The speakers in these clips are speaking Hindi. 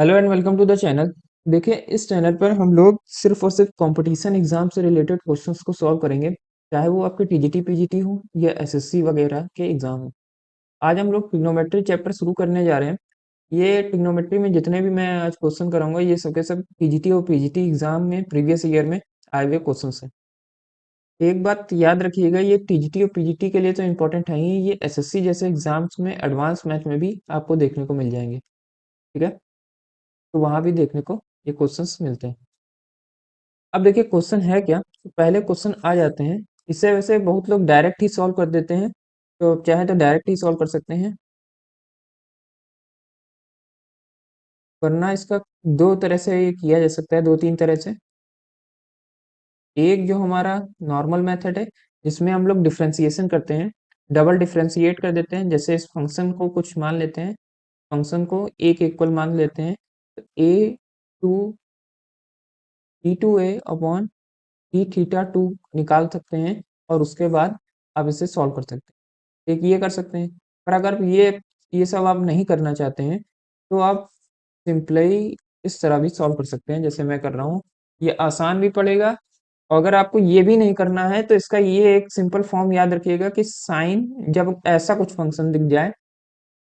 Hello and welcome to the channel. देखिए, इस चैनल पर हम लोग सिर्फ और सिर्फ कंपटीशन एग्जाम से रिलेटेड क्वेश्चंस को सॉल्व करेंगे, चाहे वो आपके टीजीटी पीजीटी हो या एसएससी वगैरह के एग्जाम हो। आज हम लोग ट्रिग्नोमेट्री चैप्टर शुरू करने जा रहे हैं। ये ट्रिग्नोमेट्री में जितने भी मैं आज क्वेश्चन कराऊंगा, ये सबके सब टीजीटी और पीजीटी एग्जाम में प्रीवियस ईयर में आए हुए क्वेश्चन हैं। एक बात याद रखिएगा, ये टीजीटी और पीजीटी के लिए तो इम्पोर्टेंट है ही, ये एसएससी जैसे एग्जाम्स में एडवांस मैथ में भी आपको देखने को मिल जाएंगे। ठीक है, तो वहां भी देखने को ये क्वेश्चंस मिलते हैं। अब देखिए क्वेश्चन है क्या, तो पहले क्वेश्चन आ जाते हैं। इसे वैसे बहुत लोग डायरेक्ट ही सॉल्व कर देते हैं, तो चाहे तो डायरेक्ट ही सॉल्व कर सकते हैं, वरना इसका दो तरह से ये किया जा सकता है, दो तीन तरह से। एक जो हमारा नॉर्मल मेथड है, जिसमें हम लोग डिफरेंशिएशन करते हैं, डबल डिफरेंशिएट कर देते हैं। जैसे इस फंक्शन को कुछ मान लेते हैं, फंक्शन को एक इक्वल मान लेते हैं, तो A two E two A upon E theta two निकाल सकते हैं, और उसके बाद आप इसे सॉल्व कर सकते हैं। एक ये कर सकते हैं। पर अगर ये सब आप नहीं करना चाहते हैं, तो आप सिंपली इस तरह भी सॉल्व कर सकते हैं, जैसे मैं कर रहा हूँ। ये आसान भी पड़ेगा। और अगर आपको ये भी नहीं करना है, तो इसका ये एक सिंपल फॉर्म याद रखिएगा कि साइन, जब ऐसा कुछ फंक्शन दिख जाए,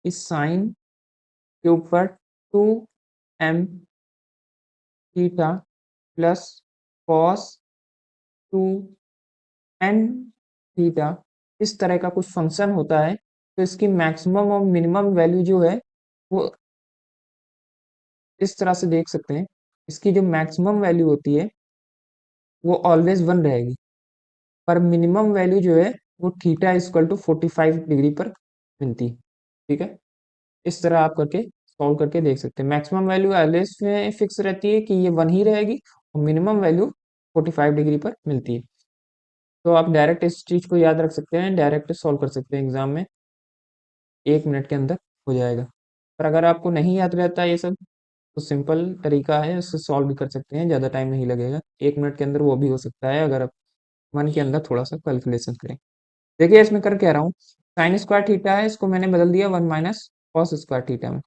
इस साइन के ऊपर two m theta plus cos two n theta, इस तरह का कुछ फंक्शन होता है, तो इसकी मैक्सिमम और मिनिमम वैल्यू जो है, वो इस तरह से देख सकते हैं। इसकी जो मैक्सिमम वैल्यू होती है, वो ऑलवेज वन रहेगी, पर मिनिमम वैल्यू जो है, वो थीटा इक्वल टू 45 डिग्री पर मिलती है। ठीक है, इस तरह आप करके सॉल्व करके देख सकते हैं। मैक्सिमम वैल्यू ऑलवेज में फिक्स रहती है कि ये वन ही रहेगी, और मिनिमम वैल्यू 45 डिग्री पर मिलती है। तो आप डायरेक्ट इस चीज को याद रख सकते हैं, डायरेक्ट सॉल्व कर सकते हैं एग्जाम में, 1 मिनट के अंदर हो जाएगा। पर अगर आपको नहीं याद रहता ये सब, तो सिंपल तरीका है, उससे सॉल्व भी कर सकते हैं, ज़्यादा टाइम नहीं लगेगा, 1 मिनट के अंदर वो भी हो सकता है, अगर आप मन के अंदर थोड़ा सा कैलकुलेशन करें। देखिए इसमें कर क्या रहा हूँ, साइन स्क्वायर थीटा है, इसको मैंने बदल दिया 1 - कॉस स्क्वायर थीटा में।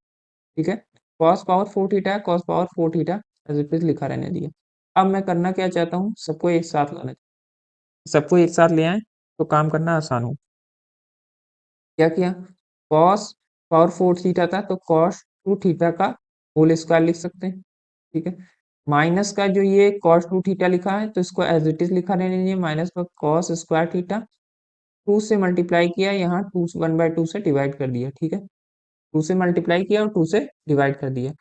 ठीक है, कॉस पावर 4 थीटा है, cos power 4 theta as it is लिखा रहने दिया। अब मैं करना क्या चाहता हूँ, सबको एक साथ लाना, सबको एक साथ ले आए तो काम करना आसान हो। क्या किया, कॉस पावर 4 थीटा था, तो कॉस 2 थीटा का होल स्क्वायर लिख सकते हैं। ठीक है, माइनस का जो ये कॉस 2 थीटा लिखा है, तो इसको एज इट इज लिखा रहने दीजिए, माइनस का कॉस स्क्वायर थीटा, 2 से मल्टीप्लाई किया, यहाँ 1/2 से डिवाइड कर दिया। ठीक है, 2 से मल्टीप्लाई किया और 2 से डिवाइड कर दिया।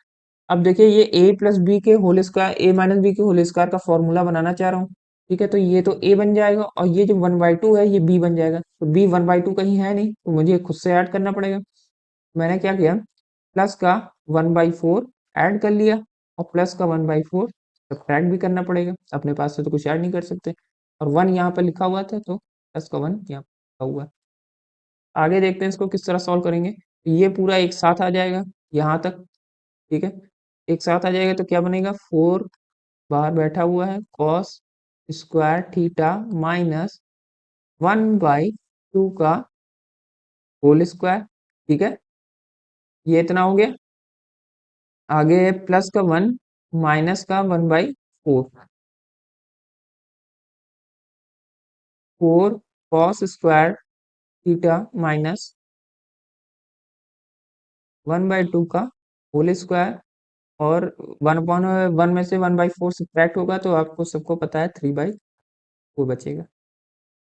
अब देखिए, ये a प्लस बी के whole square, a minus b के होल स्क्वायर का फॉर्मूला बनाना चाह रहा हूँ। ठीक है, तो ये तो a बन जाएगा, और ये जो 1/2 है, ये b बन जाएगा। तो b 1/2 कहीं है नहीं, तो मुझे खुद से ऐड करना पड़ेगा। मैंने क्या किया, प्लस का 1/4 ऐड कर लिया, और प्लस का 1/4 सब्ट्रैक्ट भी करना पड़ेगा, अपने पास से तो कुछ ऐड नहीं कर सकते। और 1 यहाँ पर लिखा हुआ था, तो प्लस का 1 यहाँ पर लिखा हुआ है। आगे देखते हैं इसको किस तरह सॉल्व करेंगे। तो ये पूरा एक साथ आ जाएगा यहाँ तक। ठीक है, एक साथ आ जाएगा, तो क्या बनेगा, 4 बाहर बैठा हुआ है, कॉस स्क्वायर थीटा माइनस 1/2 का होल स्क्वायर। ठीक है, ये इतना हो गया। आगे है प्लस का 1 माइनस का 1/4, 4 कॉस स्क्वायर थीटा माइनस 1/2 का होल स्क्वायर, और 1/1 में से 1/4 सब्ट्रैक्ट होगा, तो आपको सबको पता है 3/4 बचेगा।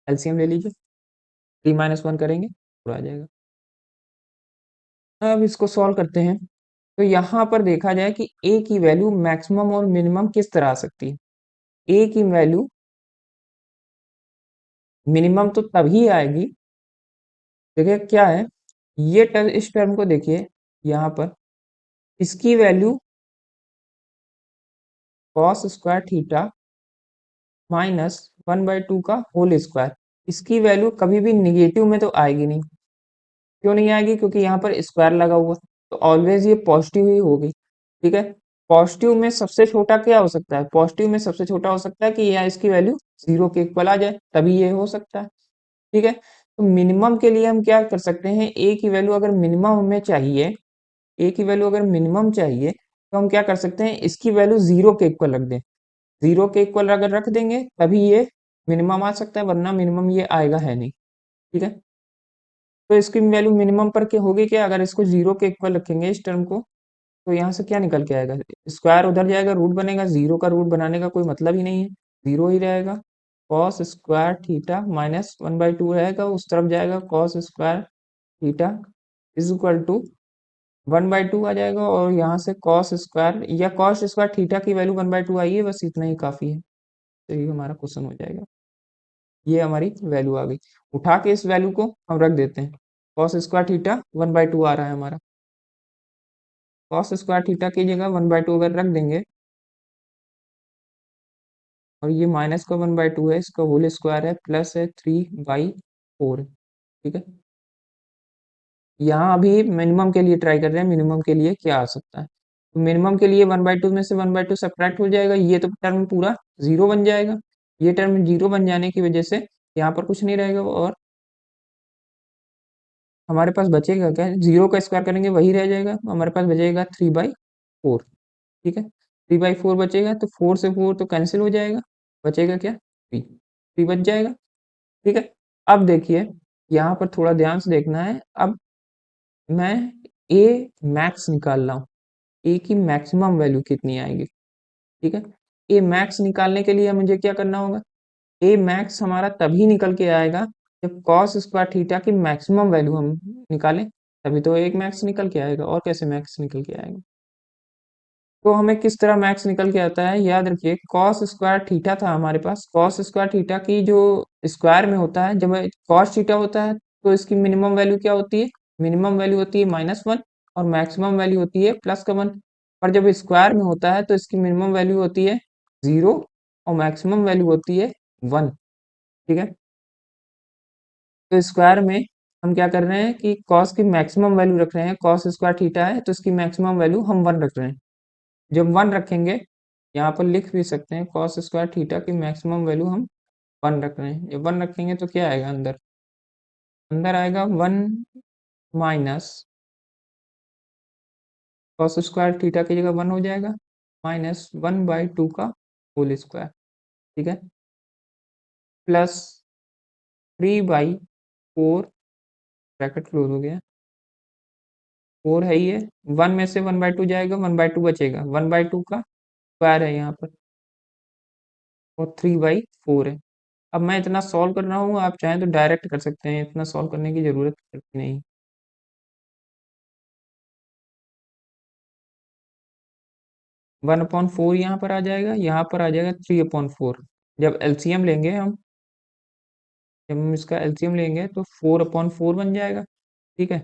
एलसीएम ले लीजिए, 3 - 1 करेंगे, पूरा आ जाएगा। अब इसको सॉल्व करते हैं। तो यहाँ पर देखा जाए कि a की वैल्यू मैक्सिमम और मिनिमम किस तरह आ सकती है। a की वैल्यू मिनिमम तो तभी आएगी, देखिए क्या है, ये टर्म, इस टर्म को देखिए, यहाँ पर इसकी value cos square theta minus 1/2 का होल स्क्वायर, इसकी वैल्यू कभी भी निगेटिव में तो आएगी नहीं। क्यों नहीं आएगी, क्योंकि यहाँ पर स्क्वायर लगा हुआ, तो ऑलवेज ये पॉजिटिव ही होगी। ठीक है, पॉजिटिव में सबसे छोटा क्या हो सकता है, पॉजिटिव में सबसे छोटा हो सकता है कि या इसकी वैल्यू 0 के इक्वल आ जाए, तभी ये हो सकता है। ठीक है, तो मिनिमम के लिए हम क्या कर सकते हैं, ए की वैल्यू अगर मिनिमम हमें चाहिए, ए की वैल्यू अगर मिनिमम चाहिए, तो हम क्या कर सकते हैं, इसकी वैल्यू 0 के इक्वल रख दें। 0 के इक्वल अगर रख देंगे तभी ये मिनिमम आ सकता है, वरना मिनिमम ये आएगा है नहीं। ठीक है, तो इसकी वैल्यू मिनिमम पर क्या होगी, क्या अगर इसको 0 के इक्वल रखेंगे इस टर्म को, तो यहाँ से क्या निकल के आएगा, स्क्वायर उधर जाएगा, रूट बनेगा, 0 का रूट बनाने का कोई मतलब ही नहीं है, 0 ही रहेगा। कॉस स्क्वायर थीटा माइनस 1/2 रहेगा, उस तरफ जाएगा, cos square theta is equal to 1/2 आ जाएगा, और यहाँ से कॉस स्क्वायर या कॉस स्क्वायर थीटा की वैल्यू 1/2 आई है, बस इतना ही काफी है। तो ये हमारा क्वेश्चन हो जाएगा। ये हमारी वैल्यू आ गई। उठा के इस वैल्यू को हम रख देते हैं, कॉस स्क्वायर थीटा 1/2 आ रहा है हमारा। कॉस स्क्वायर थीटा की जगह 1/2 अगर रख देंगे, और ये माइनस का 1/2 है, इसका होल स्क्वायर है, प्लस है 3/4। ठीक है, यहाँ अभी मिनिमम के लिए ट्राई कर रहे हैं, मिनिमम के लिए क्या आ सकता है। तो मिनिमम के लिए 1/2 में से 1/2 सब्ट्रैक्ट हो जाएगा, ये तो टर्म पूरा जीरो बन जाएगा। ये टर्म जीरो बन जाने की वजह से यहाँ पर कुछ नहीं रहेगा, और हमारे पास बचेगा क्या, जीरो का स्क्वायर करेंगे वही रह जाएगा, हमारे पास बचेगा 3/4। ठीक है, 3/4 बचेगा, तो 4 से 4 तो कैंसिल हो जाएगा, बचेगा क्या, 3 बच जाएगा। ठीक है, अब देखिए यहाँ पर थोड़ा ध्यान से देखना है। अब मैं ए मैक्स निकाल रहा हूँ, ए की मैक्सिमम वैल्यू कितनी आएगी। ठीक है, ए मैक्स निकालने के लिए मुझे क्या करना होगा, ए मैक्स हमारा तभी निकल के आएगा जब कॉस स्क्वायर थीटा की मैक्सिमम वैल्यू हम निकालें, तभी तो एक मैक्स निकल के आएगा, और कैसे मैक्स निकल के आएगा। तो हमें किस तरह मैक्स निकल के आता है, याद रखिए कॉस स्क्वायर थीटा था हमारे पास, कॉस स्क्वायर थीटा की जो स्क्वायर में होता है, जब कॉस थीटा होता है तो इसकी मिनिमम वैल्यू क्या होती है, मिनिमम वैल्यू होती है -1, और मैक्सिमम वैल्यू होती है +1। पर जब स्क्वायर में होता है तो इसकी मिनिमम वैल्यू होती है 0, और मैक्सिमम वैल्यू होती है 1। ठीक है, तो स्क्वायर में हम क्या कर रहे हैं कि कॉस की मैक्सिमम वैल्यू रख रहे हैं, कॉस स्क्वायर थीटा है तो इसकी मैक्सिमम वैल्यू हम 1 रख रहे हैं। जब 1 रखेंगे, यहाँ पर लिख भी सकते हैं कॉस स्क्वायर थीटा की मैक्सिमम वैल्यू हम 1 रख रहे हैं। जब 1 रखेंगे तो क्या आएगा अंदर, अंदर आएगा 1 माइनस कॉस स्क्वायर थीटा की जगह 1 हो जाएगा, -1/2 का होल स्क्वायर। ठीक है, प्लस 3/4, ब्रैकेट क्लोज हो गया, 4 है ही है, 1 में से 1/2 जाएगा, 1/2 बचेगा, 1/2 का स्क्वायर है यहाँ पर, और 3/4 है। अब मैं इतना सॉल्व कर रहा हूँ, आप चाहें तो डायरेक्ट कर सकते हैं, इतना सॉल्व करने की जरूरत पड़ती नहीं। 1/4 यहाँ पर आ जाएगा, यहाँ पर आ जाएगा 3/4। जब एलसीएम लेंगे हम, जब हम इसका एलसीएम लेंगे तो 4/4 बन जाएगा। ठीक है,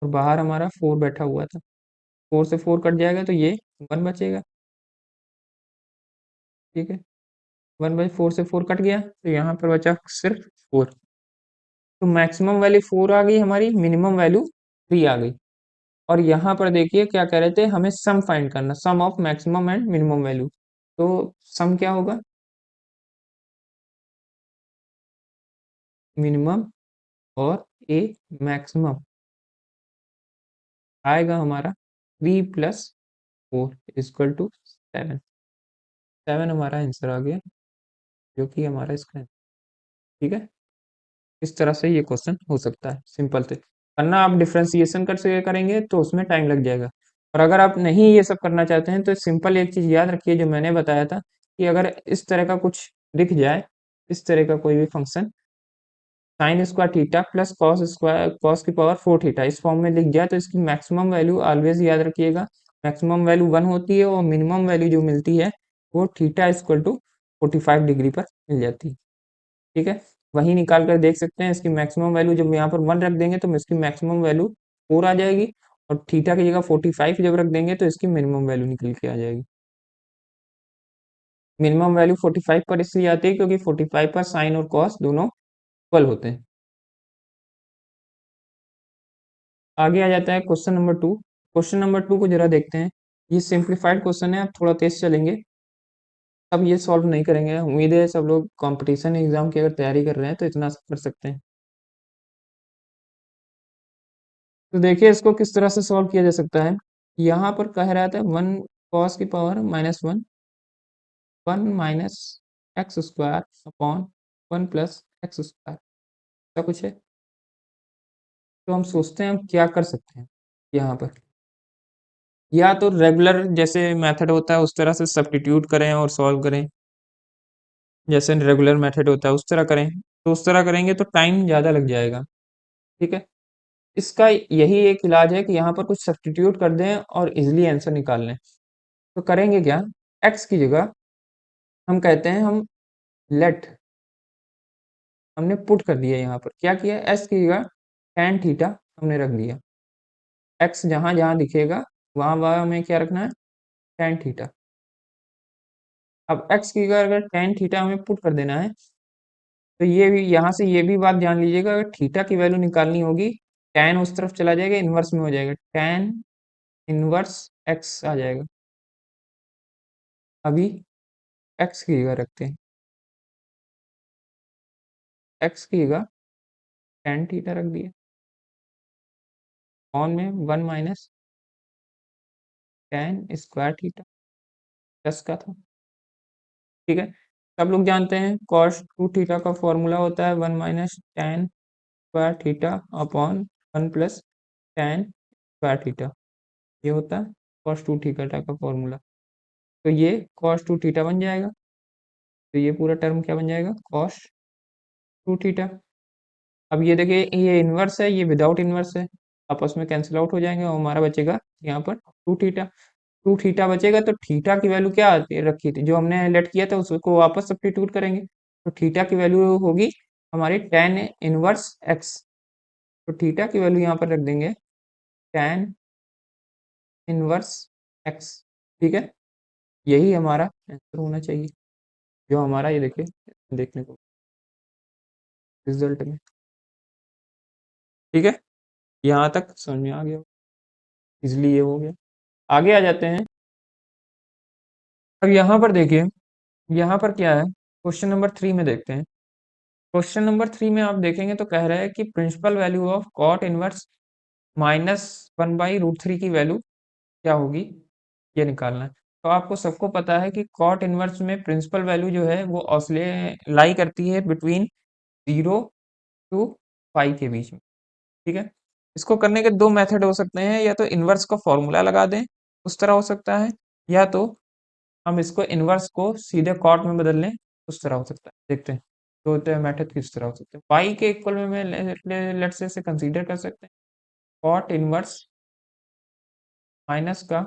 और बाहर हमारा 4 बैठा हुआ था, 4 से 4 कट जाएगा तो ये 1 बचेगा। ठीक है, 1/4 से 4 कट गया, तो यहाँ पर बचा सिर्फ 4। तो मैक्सिमम वैल्यू 4 आ गई हमारी, मिनिमम वैल्यू 3 आ गई। और यहाँ पर देखिए क्या कह रहे थे, हमें सम फाइंड करना, sum of maximum and minimum value. तो सम क्या होगा, मिनिमम और ए मैक्सिमम आएगा हमारा 3 + 4 इक्वल टू 7। 7 हमारा आंसर आ गया, जो कि हमारा इसका है। ठीक है, इस तरह से ये क्वेश्चन हो सकता है, सिंपल से करना। आप डिफ्रेंसिएशन कर से करेंगे तो उसमें टाइम लग जाएगा, और अगर आप नहीं ये सब करना चाहते हैं तो सिंपल एक चीज़ याद रखिए, जो मैंने बताया था कि अगर इस तरह का कुछ दिख जाए, इस तरह का कोई भी function sine square theta plus cos square cos की पावर 4 थीटा इस फॉर्म में लिख जाए, तो इसकी मैक्सिमम वैल्यू ऑलवेज याद रखिएगा, मैक्सिमम वैल्यू 1 होती है, और मिनिमम वैल्यू जो मिलती है वो थीटा इक्वल टू 45 डिग्री पर मिल जाती है। ठीक है, वही निकाल कर देख सकते हैं, इसकी मैक्सिमम वैल्यू जब यहाँ पर 1 रख देंगे तो इसकी मैक्सिमम वैल्यू 4 आ जाएगी, और थीटा की जगह 45 जब रख देंगे तो इसकी मिनिमम वैल्यू निकल के आ जाएगी। मिनिमम वैल्यू 45 पर इसलिए आती है क्योंकि 45 पर साइन और कॉस दोनों इक्वल होते हैं। आगे आ जाता है क्वेश्चन नंबर 2। क्वेश्चन नंबर 2 को जरा देखते हैं। ये सिंप्लीफाइड क्वेश्चन है, आप थोड़ा तेज चलेंगे, अब ये सॉल्व नहीं करेंगे। उम्मीद है सब लोग कंपटीशन एग्जाम की अगर तैयारी कर रहे हैं तो इतना कर सकते हैं। तो देखिए इसको किस तरह से सॉल्व किया जा सकता है। यहाँ पर कह रहा था 1 कॉस की power -1, 1 minus x square upon 1 plus x square, ऐसा कुछ है। तो हम सोचते हैं हम क्या कर सकते हैं यहाँ पर, या तो रेगुलर जैसे मेथड होता है उस तरह से सब्स्टिट्यूट करें और सॉल्व करें, जैसे रेगुलर मेथड होता है उस तरह करें। तो उस तरह करेंगे तो टाइम ज़्यादा लग जाएगा, ठीक है। इसका यही एक इलाज है कि यहाँ पर कुछ सब्स्टिट्यूट कर दें और इजीली आंसर निकाल लें। तो करेंगे क्या, एक्स की जगह हम कहते हैं हम लेट, हमने पुट कर दिया यहाँ पर, क्या किया, एस की जगह tan थीटा हमने रख दिया। एक्स जहाँ जहाँ दिखेगा वहाँ वहाँ हमें क्या रखना है, tan थीटा। अब एक्स की जगह अगर tan थीटा हमें पुट कर देना है, तो ये भी यहाँ से ये भी बात जान लीजिएगा, अगर थीटा की वैल्यू निकालनी होगी, tan उस तरफ चला जाएगा, इनवर्स में हो जाएगा, tan इनवर्स एक्स आ जाएगा। अभी एक्स की जगह रखते हैं, एक्स की जगह tan थीटा रख दिया, ऑन में 1 minus tan square theta plus का था, ठीक है। सब लोग जानते हैं cos 2 थीटा का फॉर्मूला होता है 1 minus tan square theta upon 1 plus tan square theta, ये होता है cos 2 थीटा का फॉर्मूला। तो ये cos 2 थीटा बन जाएगा, तो ये पूरा टर्म क्या बन जाएगा, cos 2 थीटा। अब ये देखिए ये इन्वर्स है, ये विदाउट इन्वर्स है, आपस में कैंसिल आउट हो जाएंगे और हमारा बचेगा यहाँ पर 2 थीटा। 2 थीटा बचेगा, तो थीटा की वैल्यू क्या आती है रखी थी, जो हमने लेट किया था उसको वापस सब्स्टिट्यूट करेंगे, तो थीटा की वैल्यू होगी हमारी tan इनवर्स एक्स। तो थीटा की वैल्यू यहाँ पर रख देंगे tan इनवर्स एक्स, ठीक है। यही हमारा आंसर होना चाहिए, जो हमारा ये देखिए देखने को रिजल्ट में, ठीक है। यहाँ तक समझ में आ गया, इसलिए ये हो गया। आगे आ जाते हैं। अब यहाँ पर देखिए, यहाँ पर क्या है, क्वेश्चन नंबर 3 में देखते हैं। क्वेश्चन नंबर 3 में आप देखेंगे तो कह रहा है कि principal value of cot inverse -1/√3 की वैल्यू क्या होगी, ये निकालना है। तो आपको सबको पता है कि कॉट इनवर्स में प्रिंसिपल वैल्यू जो है वो ऑसले लाई करती है बिटवीन 0 टू पाई के बीच में, ठीक है। इसको करने के दो मेथड हो सकते हैं, या तो इनवर्स का फॉर्मूला लगा दें उस तरह हो सकता है, या तो हम इसको इनवर्स को सीधे कॉट में बदल लें उस तरह हो सकता है। देखते हैं दो मेथड किस तरह हो सकते हैं। पाई के इक्वल में लेट से इसे कंसीडर कर सकते हैं, कॉट इनवर्स माइनस का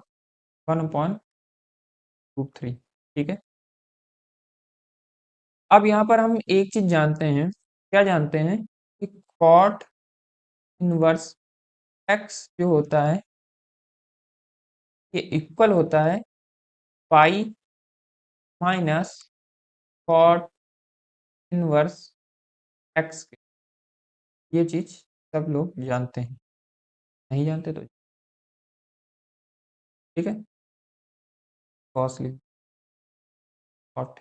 1/√3, ठीक है। अब यहाँ पर हम एक चीज जानते हैं, क्या जानते हैं, कि कॉट इनवर्स एक्स जो होता है ये इक्वल होता है pi minus cot inverse x के। ये चीज सब लोग जानते हैं, नहीं जानते तो ठीक है, कॉस्टली कॉट।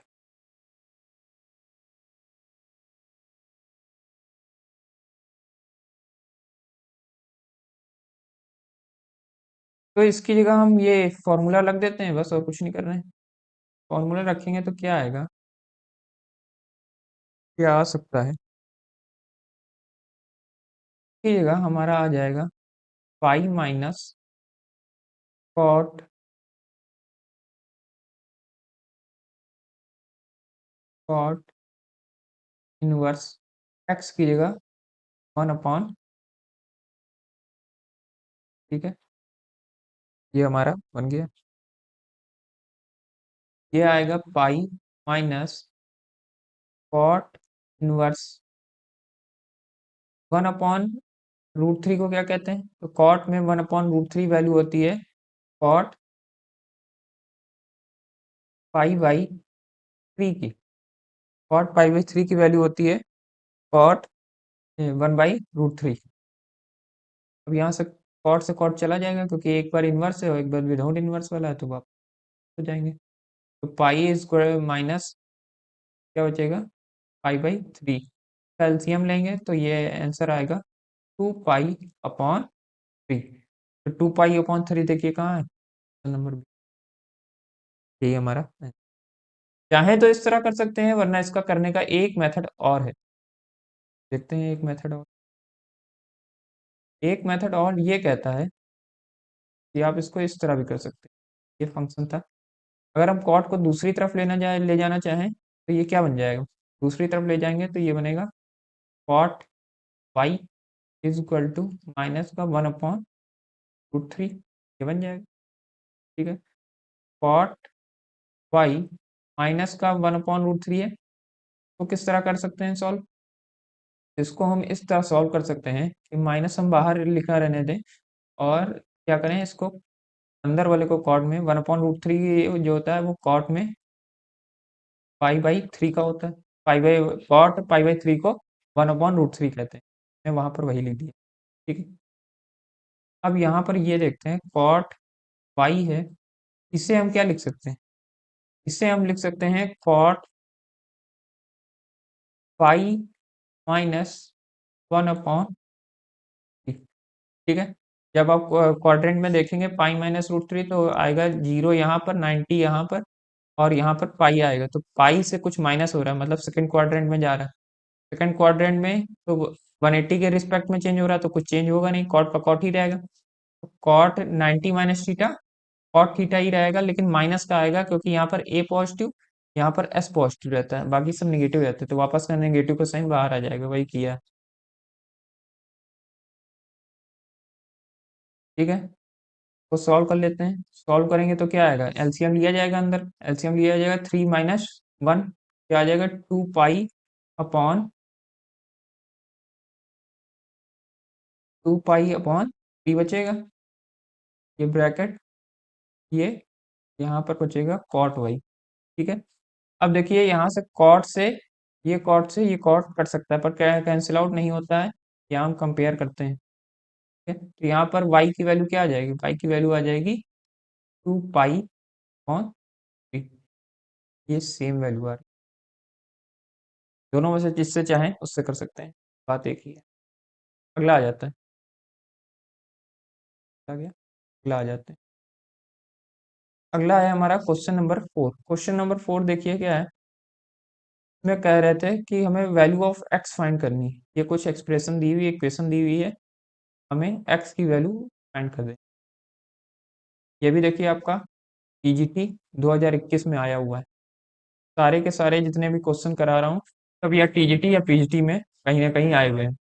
तो इसकी जगह हम ये फॉर्मूला रख देते हैं बस, और कुछ नहीं कर रहे हैं। फॉर्मूला रखेंगे तो क्या आएगा, क्या आ सकता है, इसकी जगह हमारा आ जाएगा pi minus cot cot inverse x की जगह 1/, ठीक है। ये हमारा बन गया, ये आएगा पाई माइनस कॉट इनवर्स 1/√3 को क्या कहते हैं, तो कॉट में 1/√3 वैल्यू होती है कॉट पाई बाई 3 की, कॉट पाई बाई 3 की वैल्यू होती है कॉट 1/√3। अब यहाँ से कॉट से कॉट चला जाएगा, क्योंकि एक बार इनवर्स है और एक बार विदाउट इनवर्स वाला है, तो वापस हो जाएंगे। तो पाई स्क्वायर माइनस क्या बचेगा, पाई/3, एलसीएम लेंगे तो ये आंसर आएगा 2 पाई अपॉन 3। तो 2 पाई अपॉन 3 देखिए कहाँ है, नंबर बी, यही हमारा है। चाहे तो इस तरह कर सकते हैं, वरना इसका करने का एक मेथड और है। देखते हैं एक मेथड और। एक मेथड और ये कहता है कि आप इसको इस तरह भी कर सकते हैं। ये फंक्शन था, अगर हम कॉट को दूसरी तरफ ले जाना चाहें तो ये क्या बन जाएगा, दूसरी तरफ ले जाएंगे तो ये बनेगा cot y is equal to minus का 1/√3, ये बन जाएगा। ठीक है, कॉट वाई माइनस का 1/√3 है, तो किस तरह कर सकते हैं सॉल्व, इसको हम इस तरह सॉल्व कर सकते हैं कि माइनस हम बाहर लिखा रहने दें, और क्या करें, इसको अंदर वाले को कॉट में 1/√3 जो होता है वो कॉट में पाई/3 का होता है, पाई बाई कॉट पाई/3 को 1/√3 कहते हैं। मैं वहां पर वही लिख दिया। ठीक है, अब यहाँ पर ये देखते हैं कॉट वाई है, इसे हम क्या लिख सकते हैं, इसे हम लिख सकते हैं कॉट पाई माइनस 1/3। ठीक है, जब आप क्वाड्रेंट में देखेंगे पाई-√3 तो आएगा 0 यहाँ पर, 90 यहाँ पर, और यहाँ पर पाई आएगा, तो पाई से कुछ माइनस हो रहा है, मतलब सेकंड क्वाड्रेंट में जा रहा है। सेकंड क्वाड्रेंट में तो 180 के रिस्पेक्ट में चेंज हो रहा है, तो कुछ चेंज होगा नहीं, कॉट का कॉट ही रहेगा। तो cot 90 minus theta, cot theta ही रहेगा, लेकिन माइनस का आएगा क्योंकि यहाँ पर ए पॉजिटिव, यहाँ पर एस पॉजिटिव रहता है, बाकी सब निगेटिव रहते हैं, तो वापस का नेगेटिव का साइन बाहर आ जाएगा, वही किया है। ठीक है, तो सॉल्व कर लेते हैं, सॉल्व करेंगे तो क्या आएगा, एलसीएम लिया जाएगा, अंदर एलसीएम लिया जाएगा, 3 - 1 क्या आ जाएगा, 2 पाई अपॉन 3 बचेगा, ये ब्रैकेट, ये यहाँ पर बचेगा कॉट वाई। ठीक है, अब देखिए यहाँ से कॉट से ये कॉट कट सकता है, पर कैंसिल आउट नहीं होता है, यहाँ हम कंपेयर करते हैं। ठीक है, तो यहाँ पर वाई की वैल्यू क्या आ जाएगी, वाई की वैल्यू आ जाएगी 2 पाई अपॉन 3, ये सेम वैल्यू आ रही है, दोनों में से जिससे चाहें उससे कर सकते हैं, बात एक ही है। अगला आ जाता है, आ गया, अगला आ जाते हैं। अगला है हमारा क्वेश्चन नंबर 4। क्वेश्चन नंबर 4 देखिए क्या है, में कह रहे थे कि हमें वैल्यू ऑफ एक्स फाइंड करनी है, ये कुछ एक्सप्रेशन दी हुई, इक्वेशन दी हुई है, हमें एक्स की वैल्यू फाइंड कर दे। ये भी देखिए आपका पीजीटी 2021 में आया हुआ है, सारे के सारे जितने भी क्वेश्चन करा रहा हूँ सब या टीजीटी या पीजीटी में कहीं ना कहीं आए हुए हैं।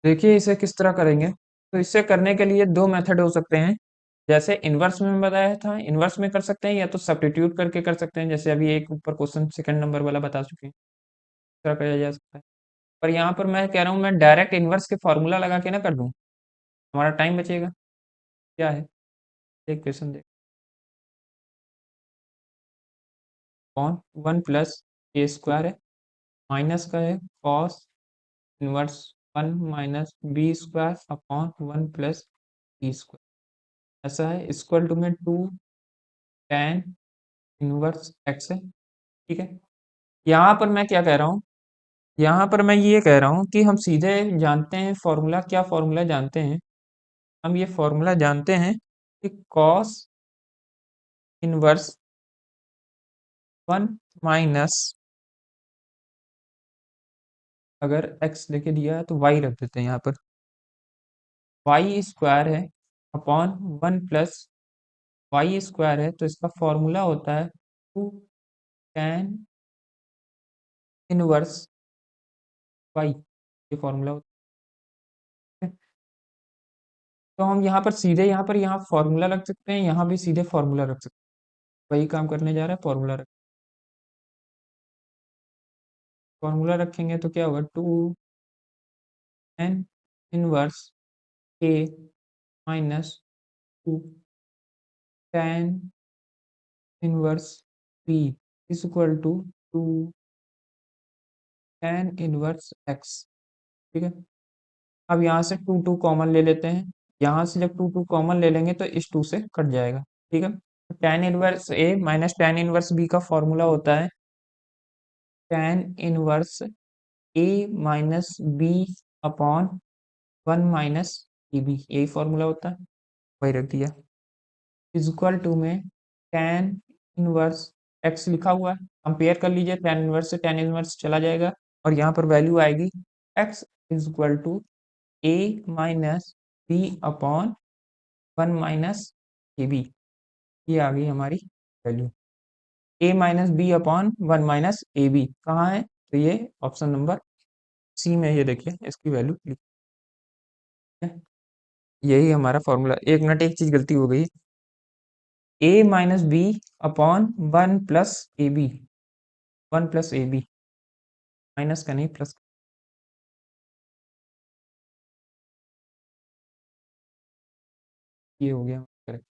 देखिए इसे किस तरह करेंगे, तो इसे करने के लिए दो मेथड हो सकते हैं, जैसे इन्वर्स में बताया था, इन्वर्स में कर सकते हैं, या तो सब्स्टिट्यूट करके कर सकते हैं, जैसे अभी एक ऊपर क्वेश्चन सेकंड नंबर वाला बता चुके हैं, इस तरह किया जा सकता है। पर यहाँ पर मैं कह रहा हूँ मैं डायरेक्ट इन्वर्स के फॉर्मूला लगा के ना कर दूँ, हमारा टाइम बचेगा। क्या है, एक क्वेश्चन देख, कौन 1 + a² है, माइनस का है cos inverse 1 - b² upon 1 + e², ऐसा है, इक्वल टू में 2 tan 1x है। ठीक है, यहाँ पर मैं क्या कह रहा हूँ, यहाँ पर मैं ये कह रहा हूँ कि हम सीधे जानते हैं फॉर्मूला, क्या फॉर्मूला जानते हैं, हम ये फॉर्मूला जानते हैं कि कॉस इनवर्स 1 - अगर x लेके दिया है तो y रख देते हैं यहाँ पर, y² है अपॉन 1 + y² है, तो इसका फॉर्मूला होता है 2 tan 1y, ये फॉर्मूला होता है। तो हम यहाँ पर सीधे यहाँ फॉर्मूला रख सकते हैं, यहाँ भी सीधे फॉर्मूला रख सकते हैं, वही काम करने जा रहा है, फॉर्मूला रखेंगे तो क्या होगा, 2 tan 1a - 2 tan 1b is equal to 2 tan 1x। ठीक है, अब यहाँ से 2 कॉमन ले लेते हैं, यहाँ से जब 2 कॉमन ले लेंगे तो इस 2 से कट जाएगा। ठीक है, tan 1a - tan 1b का फॉर्मूला होता है tan 1a - b upon 1 minus e b, यही फॉर्मूला होता है, वही रख दिया। इज इक्वल टू में tan इनवर्स x लिखा हुआ है, कंपेयर कर लीजिए, tan इनवर्स से tan इनवर्स चला जाएगा और यहाँ पर वैल्यू आएगी x is equal to a minus b upon 1 minus a b, ये आ गई हमारी value. a minus b upon 1 minus a b कहाँ है, तो ये ऑप्शन नंबर सी में, ये देखिए इसकी वैल्यू लिखी है। यही हमारा फॉर्मूला। एक मिनट, एक चीज गलती हो गई, a minus b upon 1 plus a b, 1 plus a b, minus का नहीं प्लस, ये हो गया करेक्ट।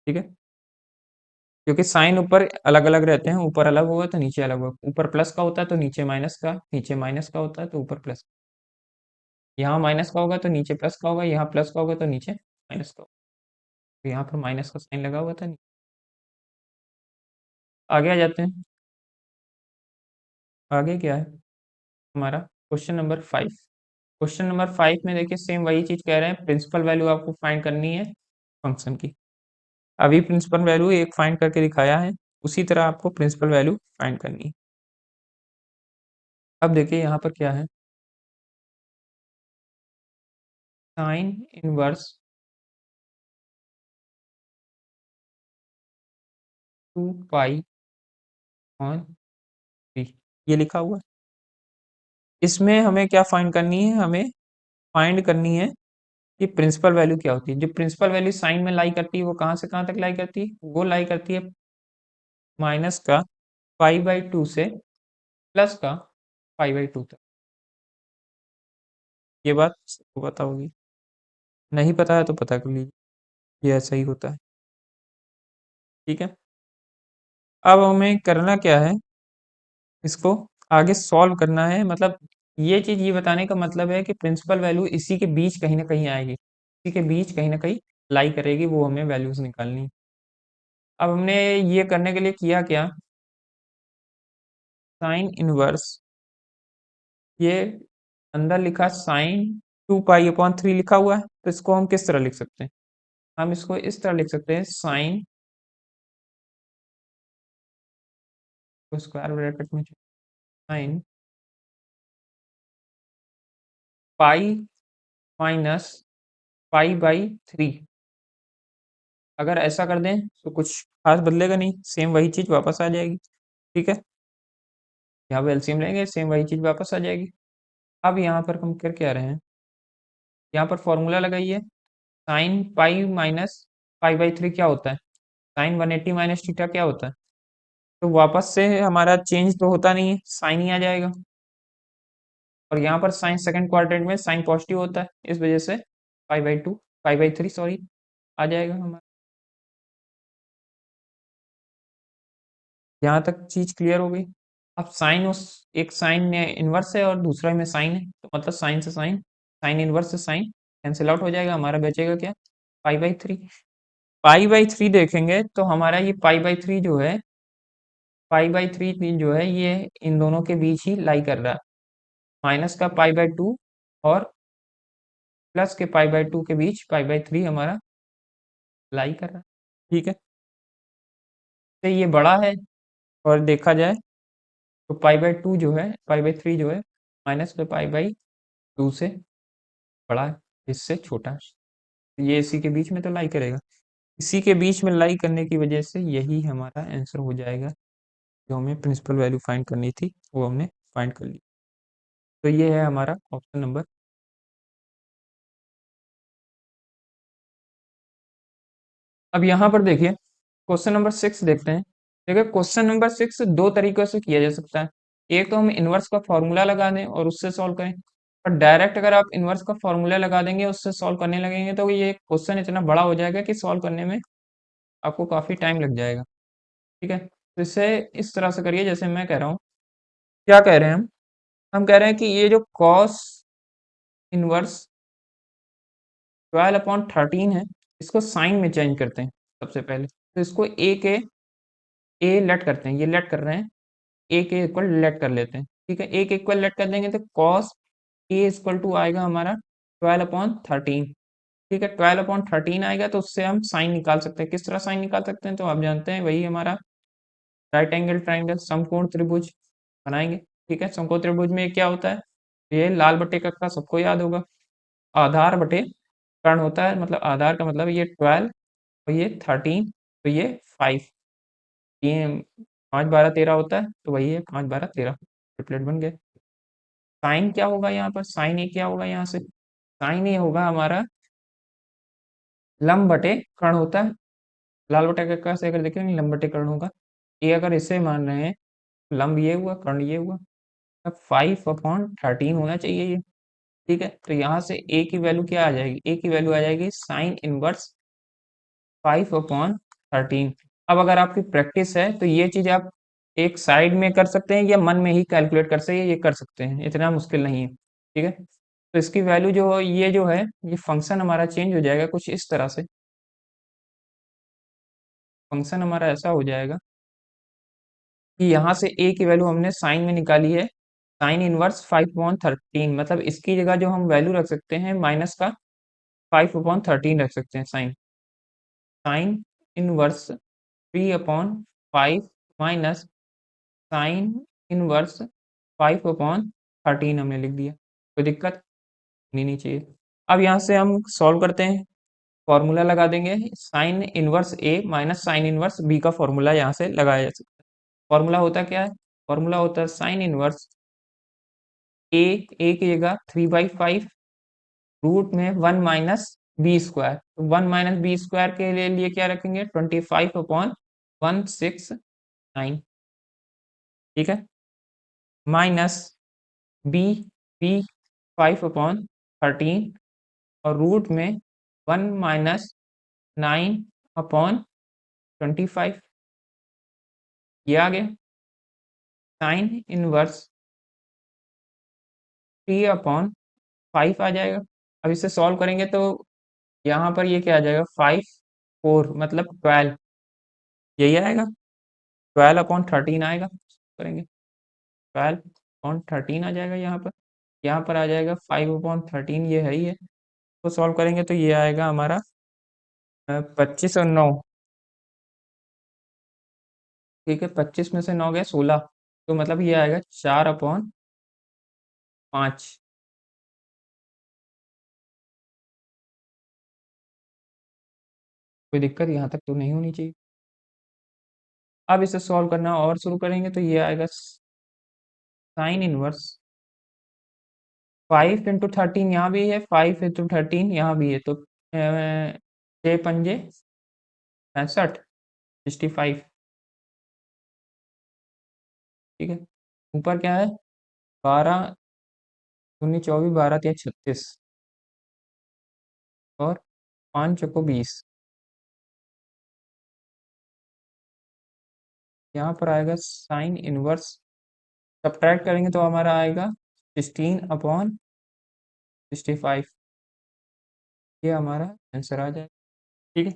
ठीक है, क्योंकि साइन ऊपर अलग अलग रहते हैं, ऊपर अलग होगा तो नीचे अलग होगा, ऊपर प्लस का होता है तो नीचे माइनस का, नीचे माइनस का होता है तो ऊपर प्लस। यहाँ माइनस का होगा तो नीचे प्लस का होगा, यहाँ प्लस का होगा तो नीचे माइनस का होगा, तो यहाँ पर माइनस का साइन लगा हुआ था। आगे आ जाते हैं। आगे क्या है हमारा, क्वेश्चन नंबर 5। क्वेश्चन नंबर 5 में देखिए सेम वही चीज कह रहे हैं, प्रिंसिपल वैल्यू आपको फाइंड करनी है फंक्शन की। अभी प्रिंसिपल वैल्यू एक फाइंड करके दिखाया है, उसी तरह आपको प्रिंसिपल वैल्यू फाइंड करनी है। अब देखिए यहाँ पर क्या है, साइन इनवर्स 2 पाई ऑन 3, ये लिखा हुआ है। इसमें हमें क्या फाइंड करनी है, हमें फाइंड करनी है कि प्रिंसिपल वैल्यू क्या होती है। जो प्रिंसिपल वैल्यू साइन में लाई करती है वो कहाँ से कहाँ तक लाई करती है, वो लाई करती है माइनस का पाई/2 से प्लस का पाई/2 तक। ये बात सबको पता होगी, नहीं पता है तो पता कर लीजिए, ये ऐसा ही होता है। ठीक है, अब हमें करना क्या है, इसको आगे सॉल्व करना है, मतलब ये चीज ये बताने का मतलब है कि प्रिंसिपल वैल्यू इसी के बीच कहीं ना कहीं आएगी, इसी के बीच कहीं ना कहीं लाई करेगी, वो हमें वैल्यूज निकालनी है। अब हमने ये करने के लिए किया क्या, साइन इनवर्स, ये अंदर लिखा साइन 2 पाई/3 लिखा हुआ है, तो इसको हम किस तरह लिख सकते हैं, हम इसको इस तरह लिख सकते हैं, साइन को स्क्वायर ब्रैकेट में, साइन पाई माइनस पाई/3। अगर ऐसा कर दें तो कुछ खास बदलेगा नहीं, सेम वही चीज वापस आ जाएगी। ठीक है, यहाँ पे एलसीएम लेंगे, सेम वही चीज वापस आ जाएगी। अब यहाँ पर हम कर क्या रहे हैं, यहाँ पर फॉर्मूला लगाइए, साइन पाई माइनस पाई/3 क्या होता है, साइन 180 माइनस थीटा क्या होता है, तो वापस से हमारा चेंज तो होता नहीं है, साइन ही आ जाएगा। और यहाँ पर साइन सेकंड क्वाड्रेंट में साइन पॉजिटिव होता है, इस वजह से पाई/2, पाई/3 सॉरी, आ जाएगा हमारा। यहाँ तक चीज क्लियर हो गई। अब साइन उस, एक साइन में इनवर्स है और दूसरा में साइन है, तो मतलब साइन से साइन, साइन इनवर्स से साइन कैंसिल आउट हो जाएगा, हमारा बचेगा क्या, पाई/3। पाई/3 देखेंगे तो हमारा ये पाई/3 जो है, पाई/3 जो है ये इन दोनों के बीच ही लाई कर रहा है, माइनस का पाई/2 और प्लस के पाई/2 के बीच पाई/3 हमारा लाई कर रहा है। ठीक है, तो ये बड़ा है, और देखा जाए तो पाई/2 जो है, पाई/3 जो है माइनस का पाई/2 से बड़ा है, इससे छोटा है, ये इसी के बीच में तो लाई करेगा, इसी के बीच में लाई करने की वजह से यही हमारा आंसर हो जाएगा। जो हमें प्रिंसिपल वैल्यू फाइंड करनी थी वो हमने फाइंड कर ली। तो ये है हमारा ऑप्शन नंबर। अब यहाँ पर देखिए क्वेश्चन नंबर 6 देखते हैं। देखिए क्वेश्चन नंबर 6 दो तरीकों से किया जा सकता है, एक तो हम इनवर्स का फॉर्मूला लगा दें और उससे सॉल्व करें, और डायरेक्ट अगर आप इनवर्स का फॉर्मूला लगा देंगे उससे सॉल्व करने लगेंगे तो ये क्वेश्चन इतना बड़ा हो जाएगा कि सॉल्व करने में आपको काफी टाइम लग जाएगा। ठीक है, तो इसे इस तरह से करिए जैसे मैं कह रहा हूँ। क्या कह रहे हैं हम कह रहे हैं कि ये जो कॉस इनवर्स 12/13 है, इसको साइन में चेंज करते हैं सबसे पहले, तो इसको ए के ए लेट करते हैं, ये लेट कर रहे हैं, ए के इक्वल लेट कर लेते हैं। ठीक है, ए के इक्वल लेट कर देंगे तो कॉस ए इक्वल टू आएगा हमारा 12/13। ठीक है, 12/13 आएगा तो उससे हम साइन निकाल सकते हैं। किस तरह साइन निकाल सकते हैं, तो आप जानते हैं वही हमारा राइट एंगल ट्राइंगल समकोण त्रिभुज बनाएंगे। ठीक है, समकोण त्रिभुज में क्या होता है, ये लाल बटे कक्का सबको याद होगा, आधार बटे कर्ण होता है, मतलब आधार का मतलब ये 12 और ये 13, तो ये 5, ये 5 12 13 होता है, तो वही है 5 12 13, ट्रिपलेट बन गए। साइन क्या होगा यहाँ पर, साइन ये क्या होगा यहाँ से, साइन ये होगा हमारा लंब बटे कर्ण होता है, लाल बटे कक्का से अगर देखेंगे लंब बटे कर्ण होगा। ये अगर इसे मान रहे हैं, लंब ये हुआ कर्ण ये हुआ, अब 5/13 होना चाहिए ये। ठीक है, तो यहाँ से ए की वैल्यू क्या आ जाएगी, ए की वैल्यू आ जाएगी साइन इनवर्स 5/13। अब अगर आपकी प्रैक्टिस है तो ये चीज आप एक साइड में कर सकते हैं या मन में ही कैलकुलेट कर सकते हैं, ये कर सकते हैं, इतना मुश्किल नहीं है। ठीक है, तो इसकी वैल्यू जो ये जो है, ये फंक्शन हमारा चेंज हो जाएगा कुछ इस तरह से। फंक्शन हमारा ऐसा हो जाएगा कि यहाँ से ए की वैल्यू हमने साइन में निकाली है, साइन इनवर्स 5/13, मतलब इसकी जगह जो हम वैल्यू रख सकते हैं माइनस का 5/13 रख सकते हैं, sine sine inverse 3/5 minus sine inverse 5/13 हमने लिख दिया, कोई दिक्कत नहीं चाहिए। अब यहाँ से हम सॉल्व करते हैं, फॉर्मूला लगा देंगे, साइन इनवर्स ए माइनस साइन इनवर्स बी का फॉर्मूला यहाँ से लगाया जा सकता है। फॉर्मूला होता क्या है, फॉर्मूला होता है साइन इनवर्स ए की जगह 3/5 रूट में 1 - b², तो 1 - b² के लिए क्या रखेंगे, 25/169। ठीक है, माइनस बी बी 5/13 और रूट में 1 - 9/25, ये आ गया साइन इनवर्स 3/5 आ जाएगा। अब इसे सॉल्व करेंगे तो यहाँ पर ये क्या आ जाएगा, 5 4 मतलब 12, यही आएगा, 12/13 आएगा, करेंगे 12/13 आ जाएगा यहाँ पर आ जाएगा 5/13, ये है ही है, तो सॉल्व करेंगे तो ये आएगा हमारा 25 और 9। ठीक है, 25 में से 9 गए 16, तो मतलब ये आएगा 4/5। कोई दिक्कत यहाँ तक तो नहीं होनी चाहिए। अब इसे सॉल्व करना और शुरू करेंगे तो ये आएगा साइन इनवर्स 5 × 13 यहाँ भी है, 5 × 13 यहाँ भी है, तो 6×5 = 65। ठीक है, ऊपर क्या है, 12×0 = 24, 12×3 = 36 और 5×4 = 20। यहाँ पर आएगा साइन इनवर्स, सब्ट्रैक्ट करेंगे तो हमारा आएगा 16/65, ये हमारा आंसर आ जाएगा। ठीक है,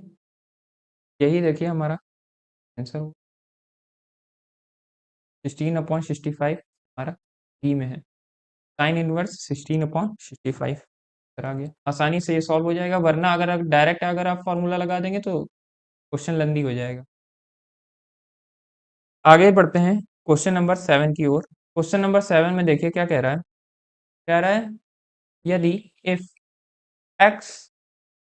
यही देखिए हमारा आंसर 16/65 हमारा बी में है, साइन इनवर्स 16/65 आ गया, आसानी से ये सॉल्व हो जाएगा, वरना अगर डायरेक्ट अगर आप फॉर्मूला लगा देंगे तो क्वेश्चन लेंदी हो जाएगा। आगे बढ़ते हैं क्वेश्चन नंबर 7 की ओर। क्वेश्चन नंबर 7 में देखिए क्या कह रहा है, कह रहा है यदि इफ एक्स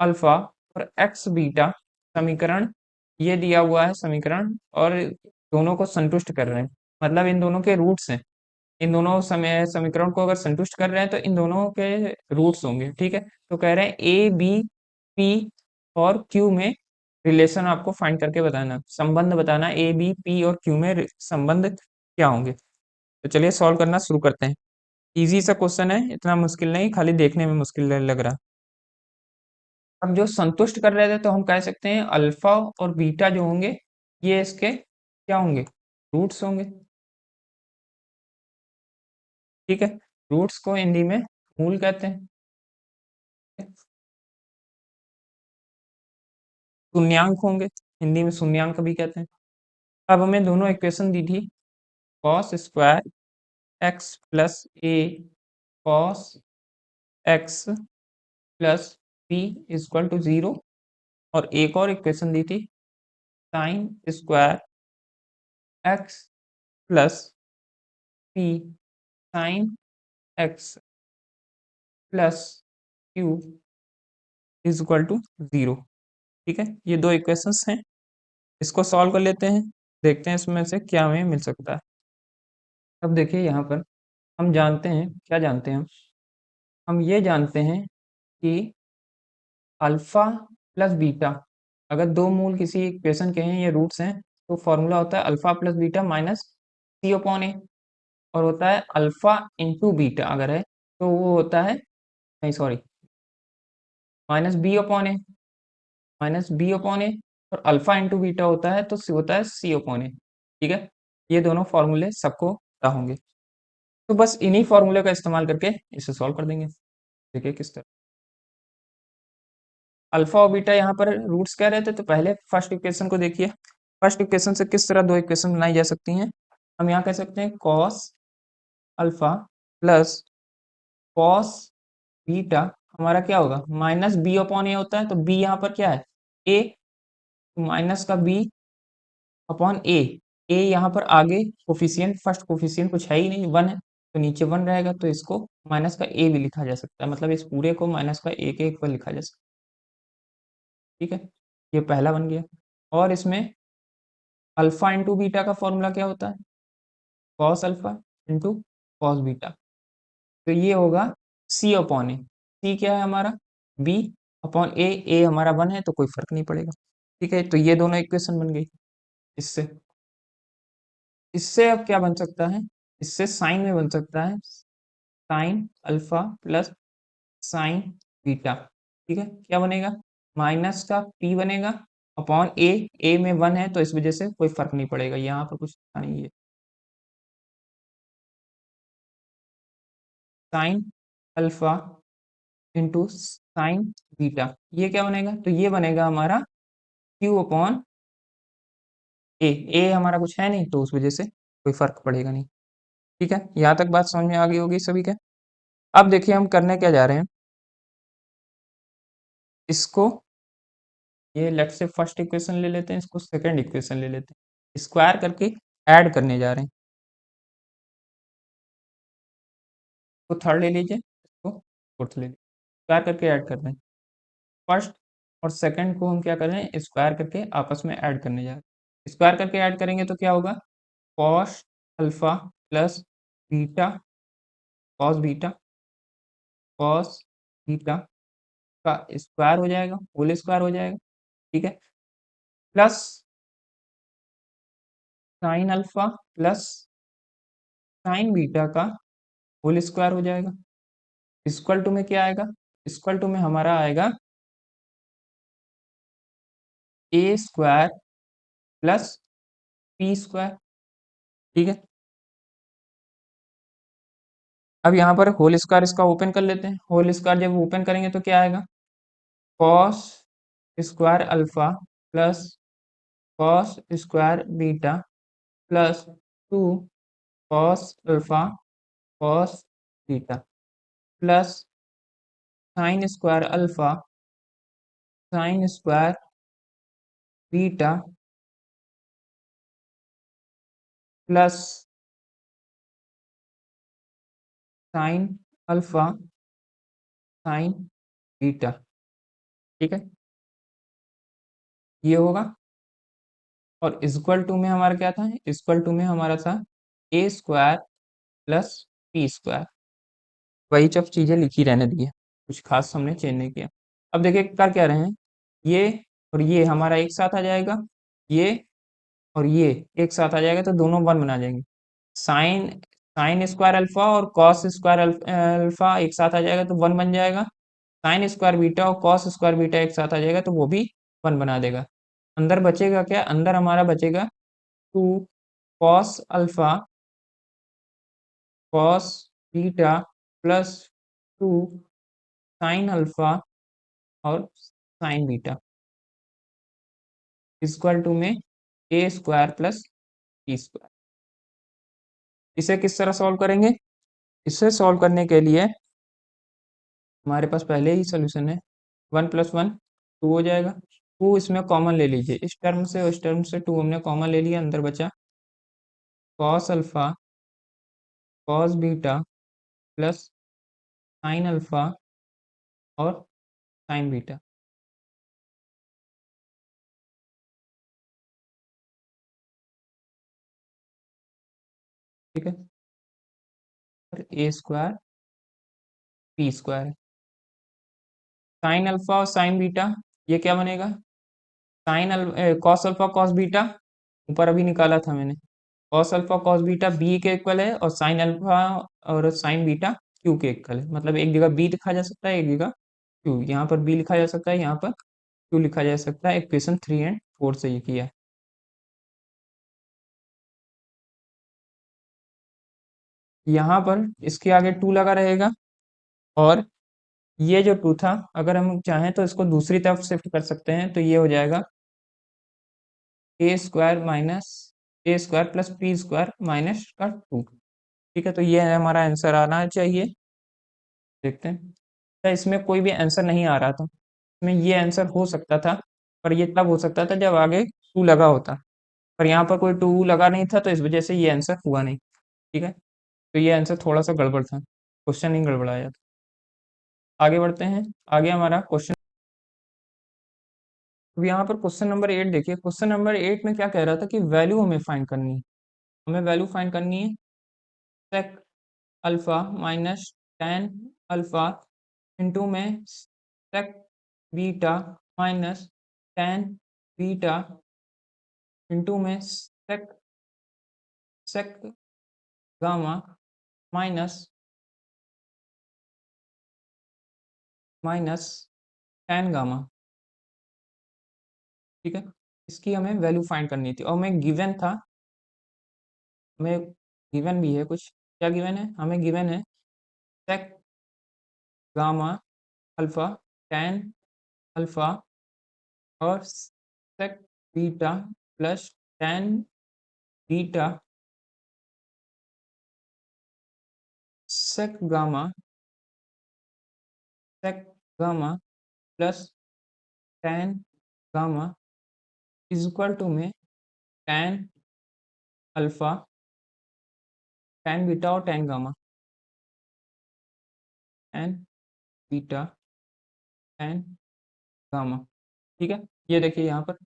अल्फा और एक्स बीटा समीकरण, ये दिया हुआ है समीकरण और दोनों को संतुष्ट कर रहे हैं, मतलब इन दोनों के रूट्स हैं, इन दोनों समय समीकरण को अगर संतुष्ट कर रहे हैं तो इन दोनों के रूट्स होंगे। ठीक है, तो कह रहे हैं ए बी पी और क्यू में रिलेशन आपको फाइंड करके बताना, संबंध बताना, ए बी पी और क्यू में संबंध क्या होंगे। तो चलिए सॉल्व करना शुरू करते हैं। इजी सा क्वेश्चन है, इतना मुश्किल नहीं, खाली देखने में मुश्किल लग रहा। अब जो संतुष्ट कर रहे थे तो हम कह सकते हैं अल्फा और बीटा जो होंगे ये इसके क्या होंगे, रूट्स होंगे। ठीक है, रूट्स को हिंदी में मूल कहते हैं, शून्यांक होंगे, हिंदी में शून्यांक भी कहते हैं। अब हमें दोनों इक्वेशन दी थी, cos square x plus a cos x plus p equal to 0, और एक और इक्वेशन दी थी sine square x plus p sine x plus q is equal to 0। ठीक है, ये दो इक्वेशंस हैं, इसको सॉल्व कर लेते हैं, देखते हैं इसमें से क्या हमें मिल सकता है। अब देखिए यहाँ पर हम जानते हैं, क्या जानते हैं हम ये जानते हैं कि अल्फा प्लस बीटा, अगर दो मूल किसी इक्वेशन के हैं या रूट्स हैं, तो फॉर्मूला होता है अल्फा प्लस बीटा माइनस सी अपॉन ए, और होता है अल्फा इंटू बीटा अगर है तो वो होता है, नहीं सॉरी, माइनस बी अपॉन ए, माइनस बी अपॉन ए, और अल्फा इंटू बीटा होता है तो होता है सी अपॉन ए। ठीक है, ये दोनों फॉर्मूले सबको पता होंगे, तो बस इन्हीं फॉर्मूले का इस्तेमाल करके इसे सॉल्व कर देंगे। देखिए किस तरह, अल्फा और बीटा यहाँ पर रूट्स कह रहे थे, तो पहले फर्स्ट इक्वेशन को देखिए। फर्स्ट इक्वेशन से किस तरह दो इक्वेशन बनाई जा सकती हैं। हम यहाँ कह सकते हैं cos alpha plus cos beta हमारा क्या होगा, माइनस बी अपॉन ए होता है, तो बी यहाँ पर क्या है, ए, माइनस का बी अपॉन ए, ए यहाँ पर आगे कोफिशिएंट, फर्स्ट कोफिशिएंट कुछ है ही नहीं, वन है, तो नीचे वन रहेगा, तो इसको माइनस का ए भी लिखा जा सकता है, मतलब इस पूरे को माइनस का ए के एक पर लिखा जा सकता है। ठीक है, ये पहला बन गया। और इसमें अल्फा इंटू बीटा का फॉर्मूला क्या होता है, cos alpha into cos beta, तो ये होगा सी अपॉन ए, सी क्या है हमारा, बी अपॉन ए, ए हमारा वन है तो कोई फर्क नहीं पड़ेगा। ठीक है, तो ये दोनों इक्वेशन बन गई। इससे इससे अब क्या बन सकता है, इससे साइन में बन सकता है sine alpha plus sign beta. ठीक है, क्या बनेगा, माइनस का पी बनेगा अपॉन ए, ए में वन है तो इस वजह से कोई फर्क नहीं पड़ेगा, यहाँ पर कुछ नहीं है, sine alpha into sine beta, ये क्या बनेगा, तो ये बनेगा हमारा क्यू अपॉन ए, ए हमारा कुछ है नहीं तो उस वजह से कोई फर्क पड़ेगा नहीं। ठीक है, यहाँ तक बात समझ में आ गई होगी सभी के। अब देखिए हम करने क्या जा रहे हैं, इसको, ये लेट्स से फर्स्ट इक्वेशन ले लेते हैं, इसको सेकंड इक्वेशन ले लेते हैं, स्क्वायर करके ऐड करने जा रहे हैं, तो थर्ड ले लीजिए, इसको फोर्थ ले लीजिए, स्क्वायर करके ऐड कर दें। फर्स्ट और सेकंड को हम क्या कर रहे हैं, स्क्वायर करके आपस में ऐड करने जा रहे हैं। स्क्वायर करके ऐड करेंगे तो क्या होगा, cos alpha plus beta cos beta cos beta का स्क्वायर हो जाएगा, होल स्क्वायर हो जाएगा। ठीक है, plus sine alpha plus sign beta का होल स्क्वायर हो जाएगा। इक्वल टू में क्या आएगा, इक्वल टू में हमारा आएगा ए स्क्वायर प्लस पी स्क्वायर। ठीक है, अब यहाँ पर होल स्क्वायर इसका ओपन कर लेते हैं, होल स्क्वायर जब ओपन करेंगे तो क्या आएगा, cos square alpha plus cos square beta plus to cos alpha cos beta plus sine square alpha sine square beta plus sine alpha sign beta. ठीक है, ये होगा, और इक्वल टू में हमारा क्या था, इक्वल टू में हमारा था ए स्क्वायर प्लस पी स्क्वायर, वही सब चीज़ें लिखी रहने दी है, कुछ खास हमने चेंज नहीं किया। अब देखिए कर क्या रहे हैं, ये और ये हमारा एक साथ आ जाएगा, ये और ये एक साथ आ जाएगा तो दोनों वन बना जाएंगे, साइन साइन स्क्वायर अल्फा और कॉस स्क्वायर अल्फा एक साथ आ जाएगा तो वन बन जाएगा, साइन स्क्वायर बीटा और कॉस स्क्वायर बीटा एक साथ आ जाएगा तो वो भी वन बना देगा। अंदर बचेगा क्या, अंदर हमारा बचेगा two cos alpha cos beta plus two sine alpha और साइन बीटा इक्वल टू में a square plus b square. इसे किस तरह सॉल्व करेंगे, इसे सॉल्व करने के लिए हमारे पास पहले ही सोल्यूशन है, 1 + 1 2 हो जाएगा। 2 इसमें कॉमन ले लीजिए, इस टर्म से उस टर्म से 2 हमने कॉमन ले लिया, अंदर बचा cos alpha cos beta plus sign alpha और साइन बीटा। ठीक है, a² p² साइन अल्फा और साइन बीटा, ये क्या बनेगा, कॉस अल्फा कॉस बीटा, ऊपर अभी निकाला था मैंने, cos alpha cos beta b के इक्वल है, और साइन अल्फा और साइन बीटा क्यू के इक्वल है। मतलब एक जगह बी लिखा जा सकता है, एक जगह क्यू, यहाँ पर बी लिखा जा सकता है, यहाँ पर क्यू लिखा जा सकता है। इक्वेशन 3 और 4 से ये किया है। यहाँ पर इसके आगे 2 लगा रहेगा, और ये जो 2 था, अगर हम चाहें तो इसको दूसरी तरफ शिफ्ट कर सकते हैं, तो ये हो जाएगा a² प्लस p² माइनस का 2। ठीक है, तो ये हमारा आंसर आना चाहिए। देखते हैं, तो इसमें कोई भी आंसर नहीं आ रहा था, इसमें ये आंसर हो सकता था, पर ये तब हो सकता था जब आगे 2 लगा होता, पर यहाँ पर कोई 2 लगा नहीं था, तो इस वजह से ये आंसर हुआ नहीं। ठीक है, तो ये आंसर थोड़ा सा गड़बड़ था, क्वेश्चन नहीं गड़बड़ाया था। आगे बढ़ते हैं, आगे हमारा क्वेश्चन, अब यहाँ पर क्वेश्चन नंबर 8 देखिए। क्वेश्चन नंबर 8 में क्या कह रहा था कि वैल्यू हमें फाइंड करनी है, हमें वैल्यू फाइंड करनी है sec alpha minus tan alpha into में sec beta minus tan beta into में sec sec gamma minus minus tan gamma. ठीक है, इसकी हमें वैल्यू फाइंड करनी थी, और हमें गिवन था, हमें गिवन भी है कुछ, क्या गिवन है, हमें गिवन है sec gamma alpha tan alpha और sec beta plus tan beta sec gamma sec gamma plus tan gamma is equal to में टेन अल्फा टेन बीटा और tan gamma, tan beta tan gamma. ठीक है, ये देखिए यहाँ पर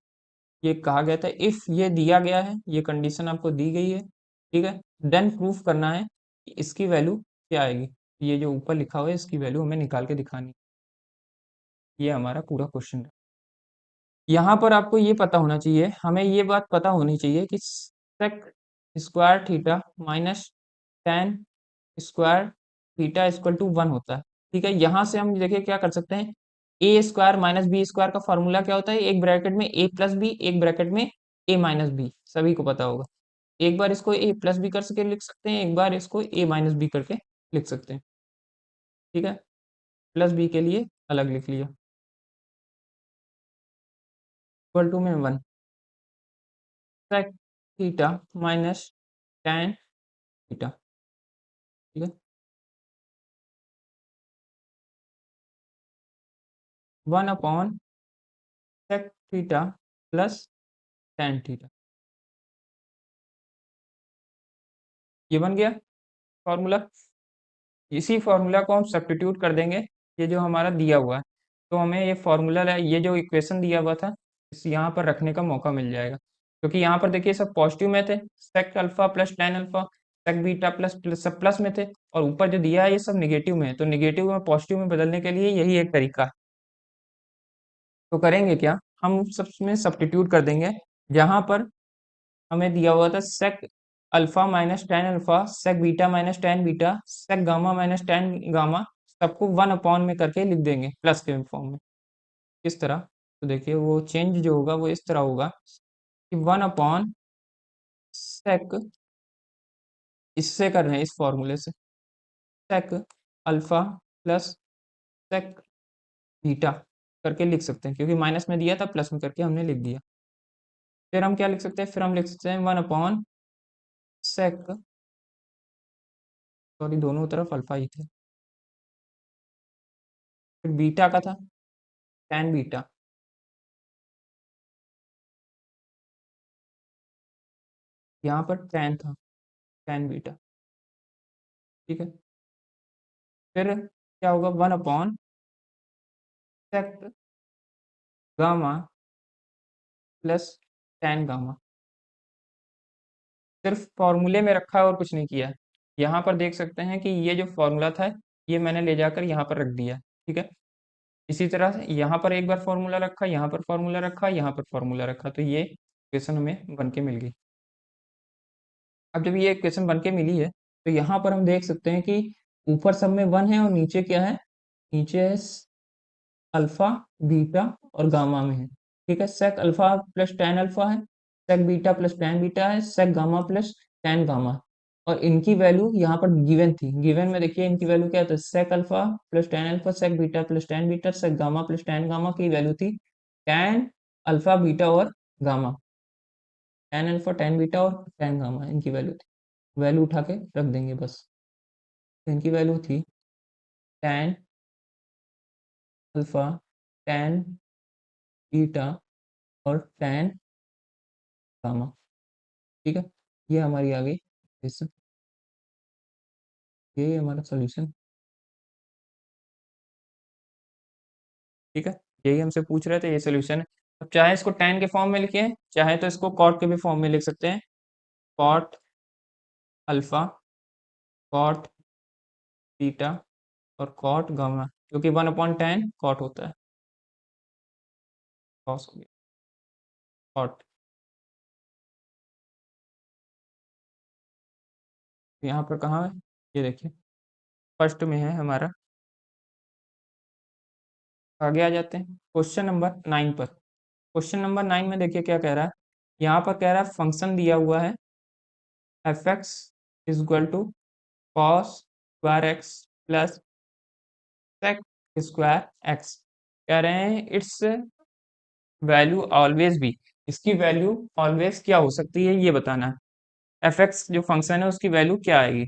ये कहा गया था, इफ ये दिया गया है, ये कंडीशन आपको दी गई है। ठीक है, देन प्रूफ करना है कि इसकी वैल्यू क्या आएगी, ये जो ऊपर लिखा हुआ है इसकी वैल्यू हमें निकाल के दिखानी है। ये हमारा पूरा क्वेश्चन है। यहाँ पर आपको ये पता होना चाहिए, हमें ये बात पता होनी चाहिए कि sec square theta minus tan square theta equal to 1 होता है। ठीक है, यहाँ से हम देखिए क्या कर सकते हैं, a² माइनस b² का फॉर्मूला क्या होता है, एक ब्रैकेट में a प्लस बी, एक ब्रैकेट में a माइनस बी, सभी को पता होगा। एक बार इसको a प्लस बी करके लिख सकते हैं, एक बार इसको a माइनस बी करके लिख सकते हैं। ठीक है, प्लस बी के लिए अलग लिख लिया, इक्वल टू में 1 sec theta minus tan theta. ठीक है, 1 upon sec theta plus tan theta, ये बन गया फॉर्मूला। इसी फॉर्मूला को हम सब्स्टिट्यूट कर देंगे, ये जो हमारा दिया हुआ है, तो हमें ये फॉर्मूला, ये जो इक्वेशन दिया हुआ था, इस यहाँ पर रखने का मौका मिल जाएगा, क्योंकि यहाँ पर देखिए सब पॉजिटिव में थे, sec alpha plus tan alpha, sec beta plus plus सब प्लस में थे, और ऊपर जो दिया है ये सब निगेटिव में है, तो निगेटिव में पॉजिटिव में बदलने के लिए यही एक तरीका है। तो करेंगे क्या, हम सब में सब्स्टिट्यूट कर देंगे, जहाँ पर हमें दिया हुआ था sec alpha minus tan alpha sec beta minus tan beta sec gamma minus tan gamma, सबको 1 अपॉन में करके लिख देंगे प्लस के फॉर्म में। इस तरह, तो देखिए वो चेंज जो होगा वो इस तरह होगा कि 1 अपॉन सेक, इससे कर रहे हैं इस फॉर्मूले से, sec alpha plus sec beta करके लिख सकते हैं, क्योंकि माइनस में दिया था प्लस में करके हमने लिख दिया। फिर हम क्या लिख सकते हैं, फिर हम लिख सकते हैं 1 अपॉन सेक, सॉरी दोनों तरफ अल्फा ही थे, फिर बीटा का था tan बीटा, यहाँ पर tan था tan बीटा, ठीक है। फिर क्या होगा 1 upon sec gamma plus tan gamma, सिर्फ फॉर्मूले में रखा है और कुछ नहीं किया है। यहाँ पर देख सकते हैं कि ये जो फॉर्मूला था ये मैंने ले जाकर यहाँ पर रख दिया, ठीक है। इसी तरह से यहाँ पर एक बार फॉर्मूला रखा, यहाँ पर फॉर्मूला रखा, यहाँ पर फॉर्मूला रखा, तो ये इक्वेशन हमें बन के मिल गई। अब जब ये इक्वेशन बन के मिली है तो यहाँ पर हम देख सकते हैं कि ऊपर सब में 1 है और नीचे क्या है, नीचे है अल्फा बीटा और गामा में है, ठीक है। Sec alpha plus tan alpha है, sec beta plus tan beta है, sec gamma plus tan gamma, और इनकी वैल्यू यहाँ पर गिवन थी। गिवन में देखिए इनकी वैल्यू क्या था, sec alpha plus tan alpha, sec beta plus tan beta, sec gamma plus tan gamma की वैल्यू थी टैन अल्फा बीटा और gamma, tan alpha tan beta और टैन गामा इनकी वैल्यू थी। वैल्यू उठा के रख देंगे बस। तो इनकी वैल्यू थी टैन अल्फा टैन बीटा और टैन गामा, ठीक है। ये हमारी आ गई इस, ये हमारा सॉल्यूशन, ठीक है। यही हमसे पूछ रहे थे, ये सॉल्यूशन है। अब चाहे इसको tan के फॉर्म में लिखे, चाहे तो इसको cot के भी फॉर्म में लिख सकते हैं, cot अल्फा cot बीटा और cot गामा, क्योंकि 1/tan cot होता है, cos हो गया cot। यहाँ पर कहाँ है, ये देखिए फर्स्ट में है हमारा। आगे आ जाते हैं क्वेश्चन नंबर 9 पर। क्वेश्चन नंबर 9 में देखिए क्या कह रहा है, यहाँ पर कह रहा है फंक्शन दिया हुआ है f x is equal to cos square x plus sec square x. कह रहे हैं इट्स वैल्यू ऑलवेज भी, इसकी वैल्यू ऑलवेज क्या हो सकती है ये बताना है। एफ एक्स जो फंक्शन है उसकी वैल्यू क्या आएगी,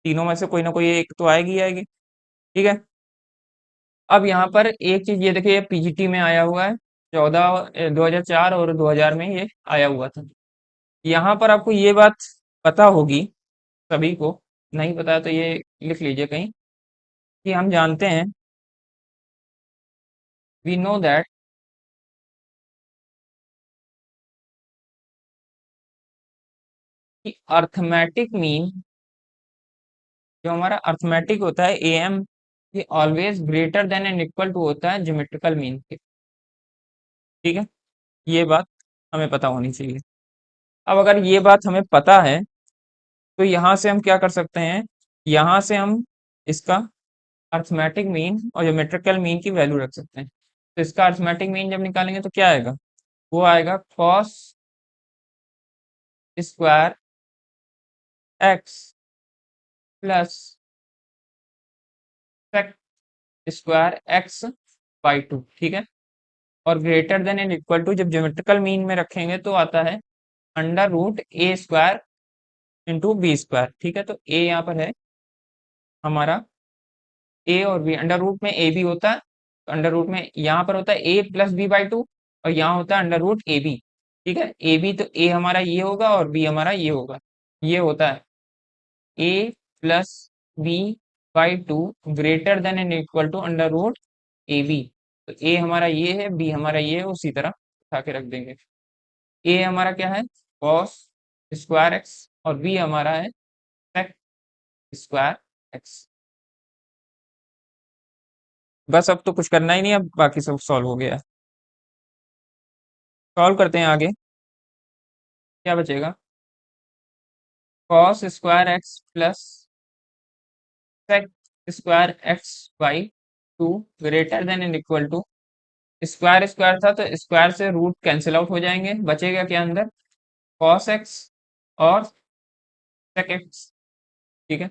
तीनों में से कोई ना कोई एक तो आएगी ही आएगी, ठीक है। अब यहाँ पर एक चीज ये देखिए, पीजीटी में आया हुआ है 2004 और 2000 में ये आया हुआ था। यहाँ पर आपको ये बात पता होगी सभी को, नहीं पता है तो ये लिख लीजिए कहीं, कि हम जानते हैं, वी नो दैट कि अर्थमेटिक मीन, जो हमारा अर्थमेटिक होता है ए एम, ये always greater than and equal to होता है ज्योमेट्रिकल मीन के, ठीक है। ये बात हमें पता होनी चाहिए। अब अगर ये बात हमें पता है तो यहाँ से हम क्या कर सकते हैं, यहाँ से हम इसका अर्थमेटिक मीन और ज्योमेट्रिकल मीन की वैल्यू रख सकते हैं। तो इसका अर्थमेटिक मीन जब निकालेंगे तो क्या आएगा, वो आएगा cos square x plus sec square x by 2, ठीक है। और greater than and equal to जब ज्योमेट्रिकल मीन में रखेंगे तो आता है under root a square into b square, ठीक है। तो ए यहाँ पर है हमारा, ए और बी अंडर रूट में ए बी होता है, तो अंडर रूट में यहाँ पर होता है ए प्लस बी बाई 2, और यहाँ होता है अंडर रूट ए बी, ठीक है। ए बी तो ए हमारा ये होगा और बी हमारा ये होगा, ये होता है A plus B by 2 greater than and equal to under root A B. तो ए हमारा ये है, बी हमारा ये है, उसी तरह उठा के रख देंगे। ए हमारा क्या है, कॉस स्क्वायर एक्स, और बी हमारा है सेक स्क्वायर एक्स। बस अब तो कुछ करना ही नहीं, अब बाकी सब सॉल्व हो गया है। सॉल्व करते हैं आगे, क्या बचेगा, cos square x plus sec square x by 2 greater than and equal to, square square था तो स्क्वायर से रूट कैंसिल आउट हो जाएंगे, बचेगा क्या अंदर, कॉस एक्स और सेक एक्स, ठीक है।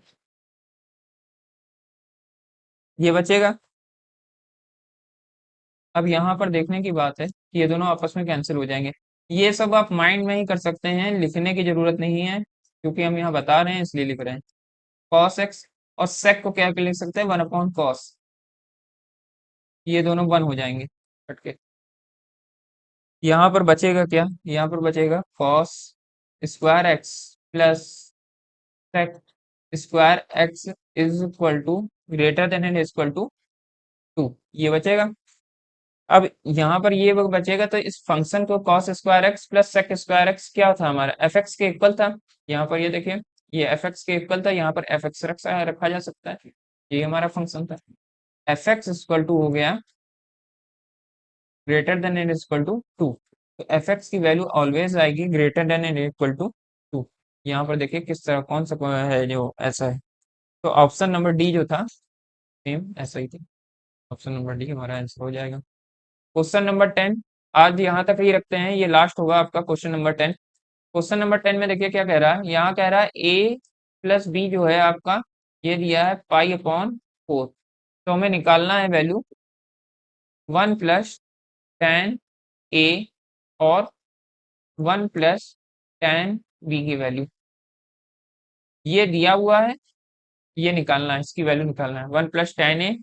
ये बचेगा। अब यहाँ पर देखने की बात है कि ये दोनों आपस में कैंसिल हो जाएंगे। ये सब आप माइंड में ही कर सकते हैं, लिखने की जरूरत नहीं है, क्योंकि हम यहाँ बता रहे हैं इसलिए लिख रहे हैं। कॉस एक्स और सेक को क्या लिख सकते हैं, 1/cos, ये दोनों 1 हो जाएंगे कट के। यहाँ पर बचेगा क्या, यहाँ पर बचेगा cos square x plus sec square x is equal to greater than and equal to 2, ये बचेगा। अब यहाँ पर ये बचेगा तो इस फंक्शन को cos square x plus sec square x क्या था हमारा, एफ एक्स के इक्वल था। यहाँ पर ये देखिए, ये एफ एक्स के इक्वल था, यहाँ पर एफ एक्स रखा जा सकता है। ये हमारा फंक्शन था। एफ एक्स इक्वल टू हो गया greater than and equal to 2। तो एफ एक्स की वैल्यू ऑलवेज आएगी greater than and equal to 2। यहाँ पर देखिए किस तरह कौन सा है जो ऐसा है। तो ऑप्शन नंबर डी जो था सेम ऐसा ही था। ऑप्शन नंबर डी हमारा आंसर हो जाएगा। क्वेश्चन नंबर 10, आज यहाँ तक ही रखते हैं, ये लास्ट होगा आपका क्वेश्चन नंबर 10। क्वेश्चन नंबर 10 में देखिए क्या कह रहा है, यहाँ कह रहा है ए प्लस बी जो है आपका, ये दिया है पाई अपॉन 4। तो हमें निकालना है वैल्यू 1 प्लस टेन ए और 1 प्लस टेन बी की वैल्यू, ये दिया हुआ है, ये निकालना है, इसकी वैल्यू निकालना है। 1 प्लस टेन ए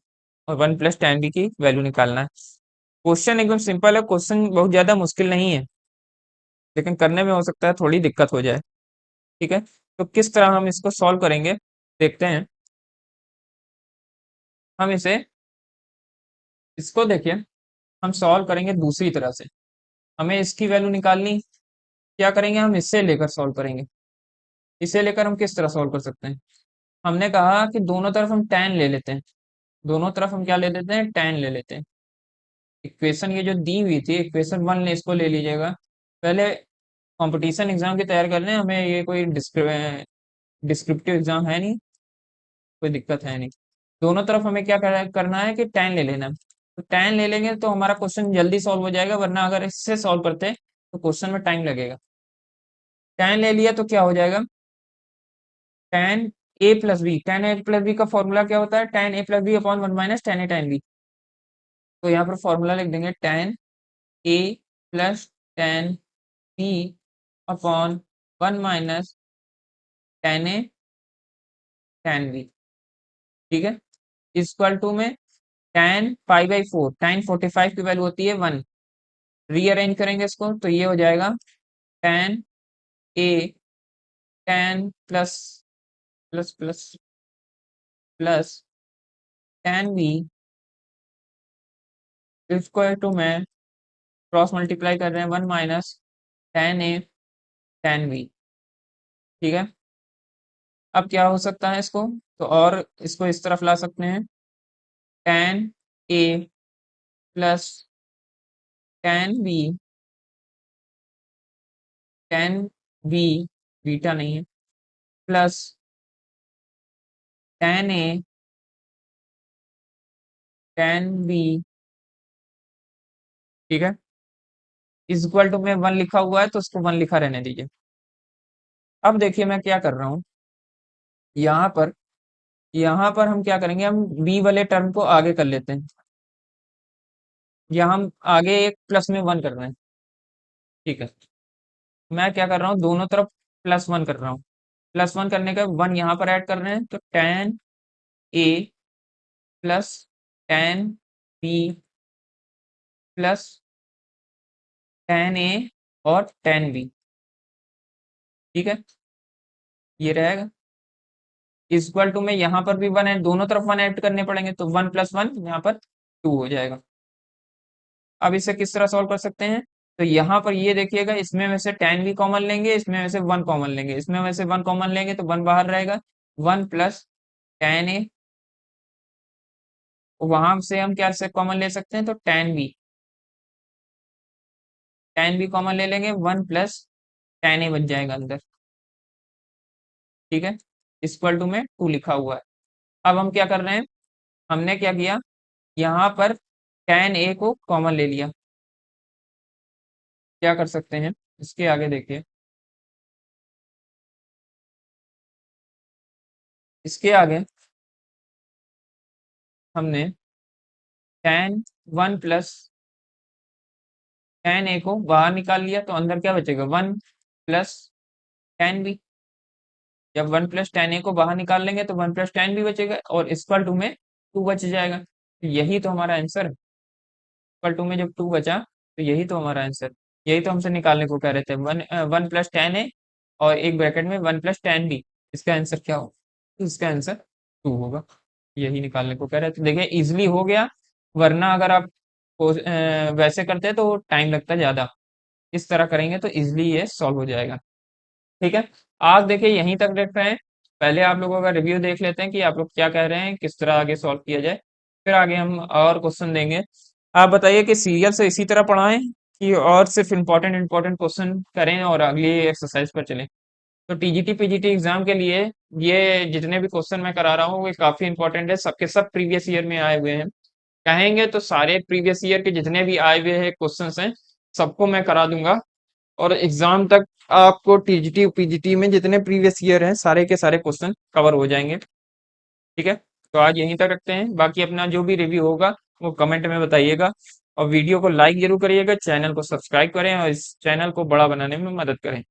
और 1 प्लस टेन बी की वैल्यू निकालना है। क्वेश्चन एकदम सिंपल है, क्वेश्चन बहुत ज्यादा मुश्किल नहीं है, लेकिन करने में हो सकता है थोड़ी दिक्कत हो जाए। ठीक है, तो किस तरह हम इसको सॉल्व करेंगे देखते हैं। हम इसको देखिए, हम सॉल्व करेंगे दूसरी तरह से। हमें इसकी वैल्यू निकालनी, क्या करेंगे, हम इससे लेकर सॉल्व करेंगे। इसे लेकर हम किस तरह सॉल्व कर सकते हैं, हमने कहा कि दोनों तरफ हम tan ले लेते हैं। दोनों तरफ हम क्या ले लेते हैं, tan ले लेते हैं। इक्वेशन ये जो दी हुई थी इक्वेशन 1 ने, इसको ले लीजिएगा। पहले कंपटीशन एग्जाम की तैयारी कर लें, हमें ये कोई डिस्क्रिप्टिव एग्जाम है नहीं, कोई दिक्कत है नहीं। दोनों तरफ हमें क्या करना है कि tan ले लेना है। तो tan ले लेंगे तो हमारा क्वेश्चन जल्दी सॉल्व हो जाएगा, वरना अगर इससे सॉल्व करते हैं तो क्वेश्चन में टाइम लगेगा। tan ले लिया तो क्या हो जाएगा, tan A plus B, tan A plus B का फॉर्मूला क्या होता है, tan A plus B upon 1 minus tan A tan B. तो यहाँ पर फॉर्मूला लिख देंगे tan A plus tan B upon 1 minus tan A tan B. ठीक है, इक्वल टू में tan पाई बाई 4, tan 45 की वैल्यू होती है 1। रीअरेंज करेंगे इसको तो ये हो जाएगा tan A tan plus plus plus plus tan b equal to में क्रॉस मल्टीप्लाई कर रहे हैं 1 माइनस tan ए tan बी। ठीक है, अब क्या हो सकता है इसको, तो और इसको इस तरफ ला सकते हैं, tan A plus tan B, tan B beta नहीं है, प्लस tan ए tan बी। ठीक है, इज इक्वल टू में 1 लिखा हुआ है तो उसको 1 लिखा रहने दीजिए। अब देखिए मैं क्या कर रहा हूँ, यहाँ पर हम क्या करेंगे, हम बी वाले टर्म को आगे कर लेते हैं, या हम आगे एक प्लस में 1 कर रहे हैं। ठीक है, मैं क्या कर रहा हूँ, दोनों तरफ +1 कर रहा हूँ। +1 करने का 1 यहाँ पर ऐड कर रहे हैं, तो tan A plus tan B plus tan A और tan बी। ठीक है, ये रहेगा इक्वल टू में, यहाँ पर भी 1 ऐड, दोनों तरफ 1 ऐड करने पड़ेंगे, तो 1 + 1 यहाँ पर 2 हो जाएगा। अब इसे किस तरह सॉल्व कर सकते हैं, तो यहाँ पर ये देखिएगा, इसमें में से tan भी कॉमन लेंगे, इसमें में से 1 कॉमन लेंगे, इसमें में से 1 कॉमन लेंगे तो 1 बाहर रहेगा। 1 प्लस tan ए, वहां से हम क्या से कॉमन ले सकते हैं, तो tan भी कॉमन ले लेंगे, 1 प्लस tan ए बच जाएगा अंदर। ठीक है, इक्वल टू में 2 लिखा हुआ है। अब हम क्या कर रहे हैं, हमने क्या किया, यहाँ पर tan ए को कॉमन ले लिया। क्या कर सकते हैं, इसके आगे देखिए, इसके आगे हमने tan 1 प्लस tan ए को बाहर निकाल लिया, तो अंदर क्या बचेगा, 1 प्लस tan बी। जब 1 प्लस tan ए को बाहर निकाल लेंगे तो 1 प्लस tan बी बचेगा, और इक्वल टू में 2 बच जाएगा। तो यही तो हमारा आंसर है। इक्वल टू में जब 2 बचा तो यही तो हमारा आंसर, यही तो हमसे निकालने को कह रहे थे। 1 + 10 a और एक ब्रैकेट में 1 + 10 b, इसका आंसर क्या हो? तो इसका आंसर 2 होगा, यही निकालने को कह रहे थे। देखिए इजिली हो गया, वरना अगर आप वैसे करते हैं तो टाइम लगता ज़्यादा, इस तरह करेंगे तो इजिली ये सॉल्व हो जाएगा। ठीक है, आज देखिए यहीं तक देखते हैं। पहले आप लोगों का रिव्यू देख लेते हैं कि आप लोग क्या कह रहे हैं, किस तरह आगे सॉल्व किया जाए, फिर आगे हम और क्वेश्चन देंगे। आप बताइए कि सीरियल से इसी तरह पढ़ाएं कि और सिर्फ इम्पोर्टेंट इम्पोर्टेंट क्वेश्चन करें और अगली एक्सरसाइज पर चलें। तो टीजीटी पीजीटी एग्जाम के लिए ये जितने भी क्वेश्चन मैं करा रहा हूँ, ये काफी इंपॉर्टेंट है, सबके सब प्रीवियस ईयर में आए हुए हैं। कहेंगे तो सारे प्रीवियस ईयर के जितने भी आए हुए हैं क्वेश्चंस हैं, सबको मैं करा दूंगा। और एग्जाम तक आपको टीजीटी पीजीटी में जितने प्रीवियस ईयर हैं सारे के सारे क्वेश्चन कवर हो जाएंगे। ठीक है, तो आज यहीं तक रखते हैं, बाकी अपना जो भी रिव्यू होगा वो कमेंट में बताइएगा। और वीडियो को लाइक जरूर करिएगा, चैनल को सब्सक्राइब करें और इस चैनल को बड़ा बनाने में मदद करें।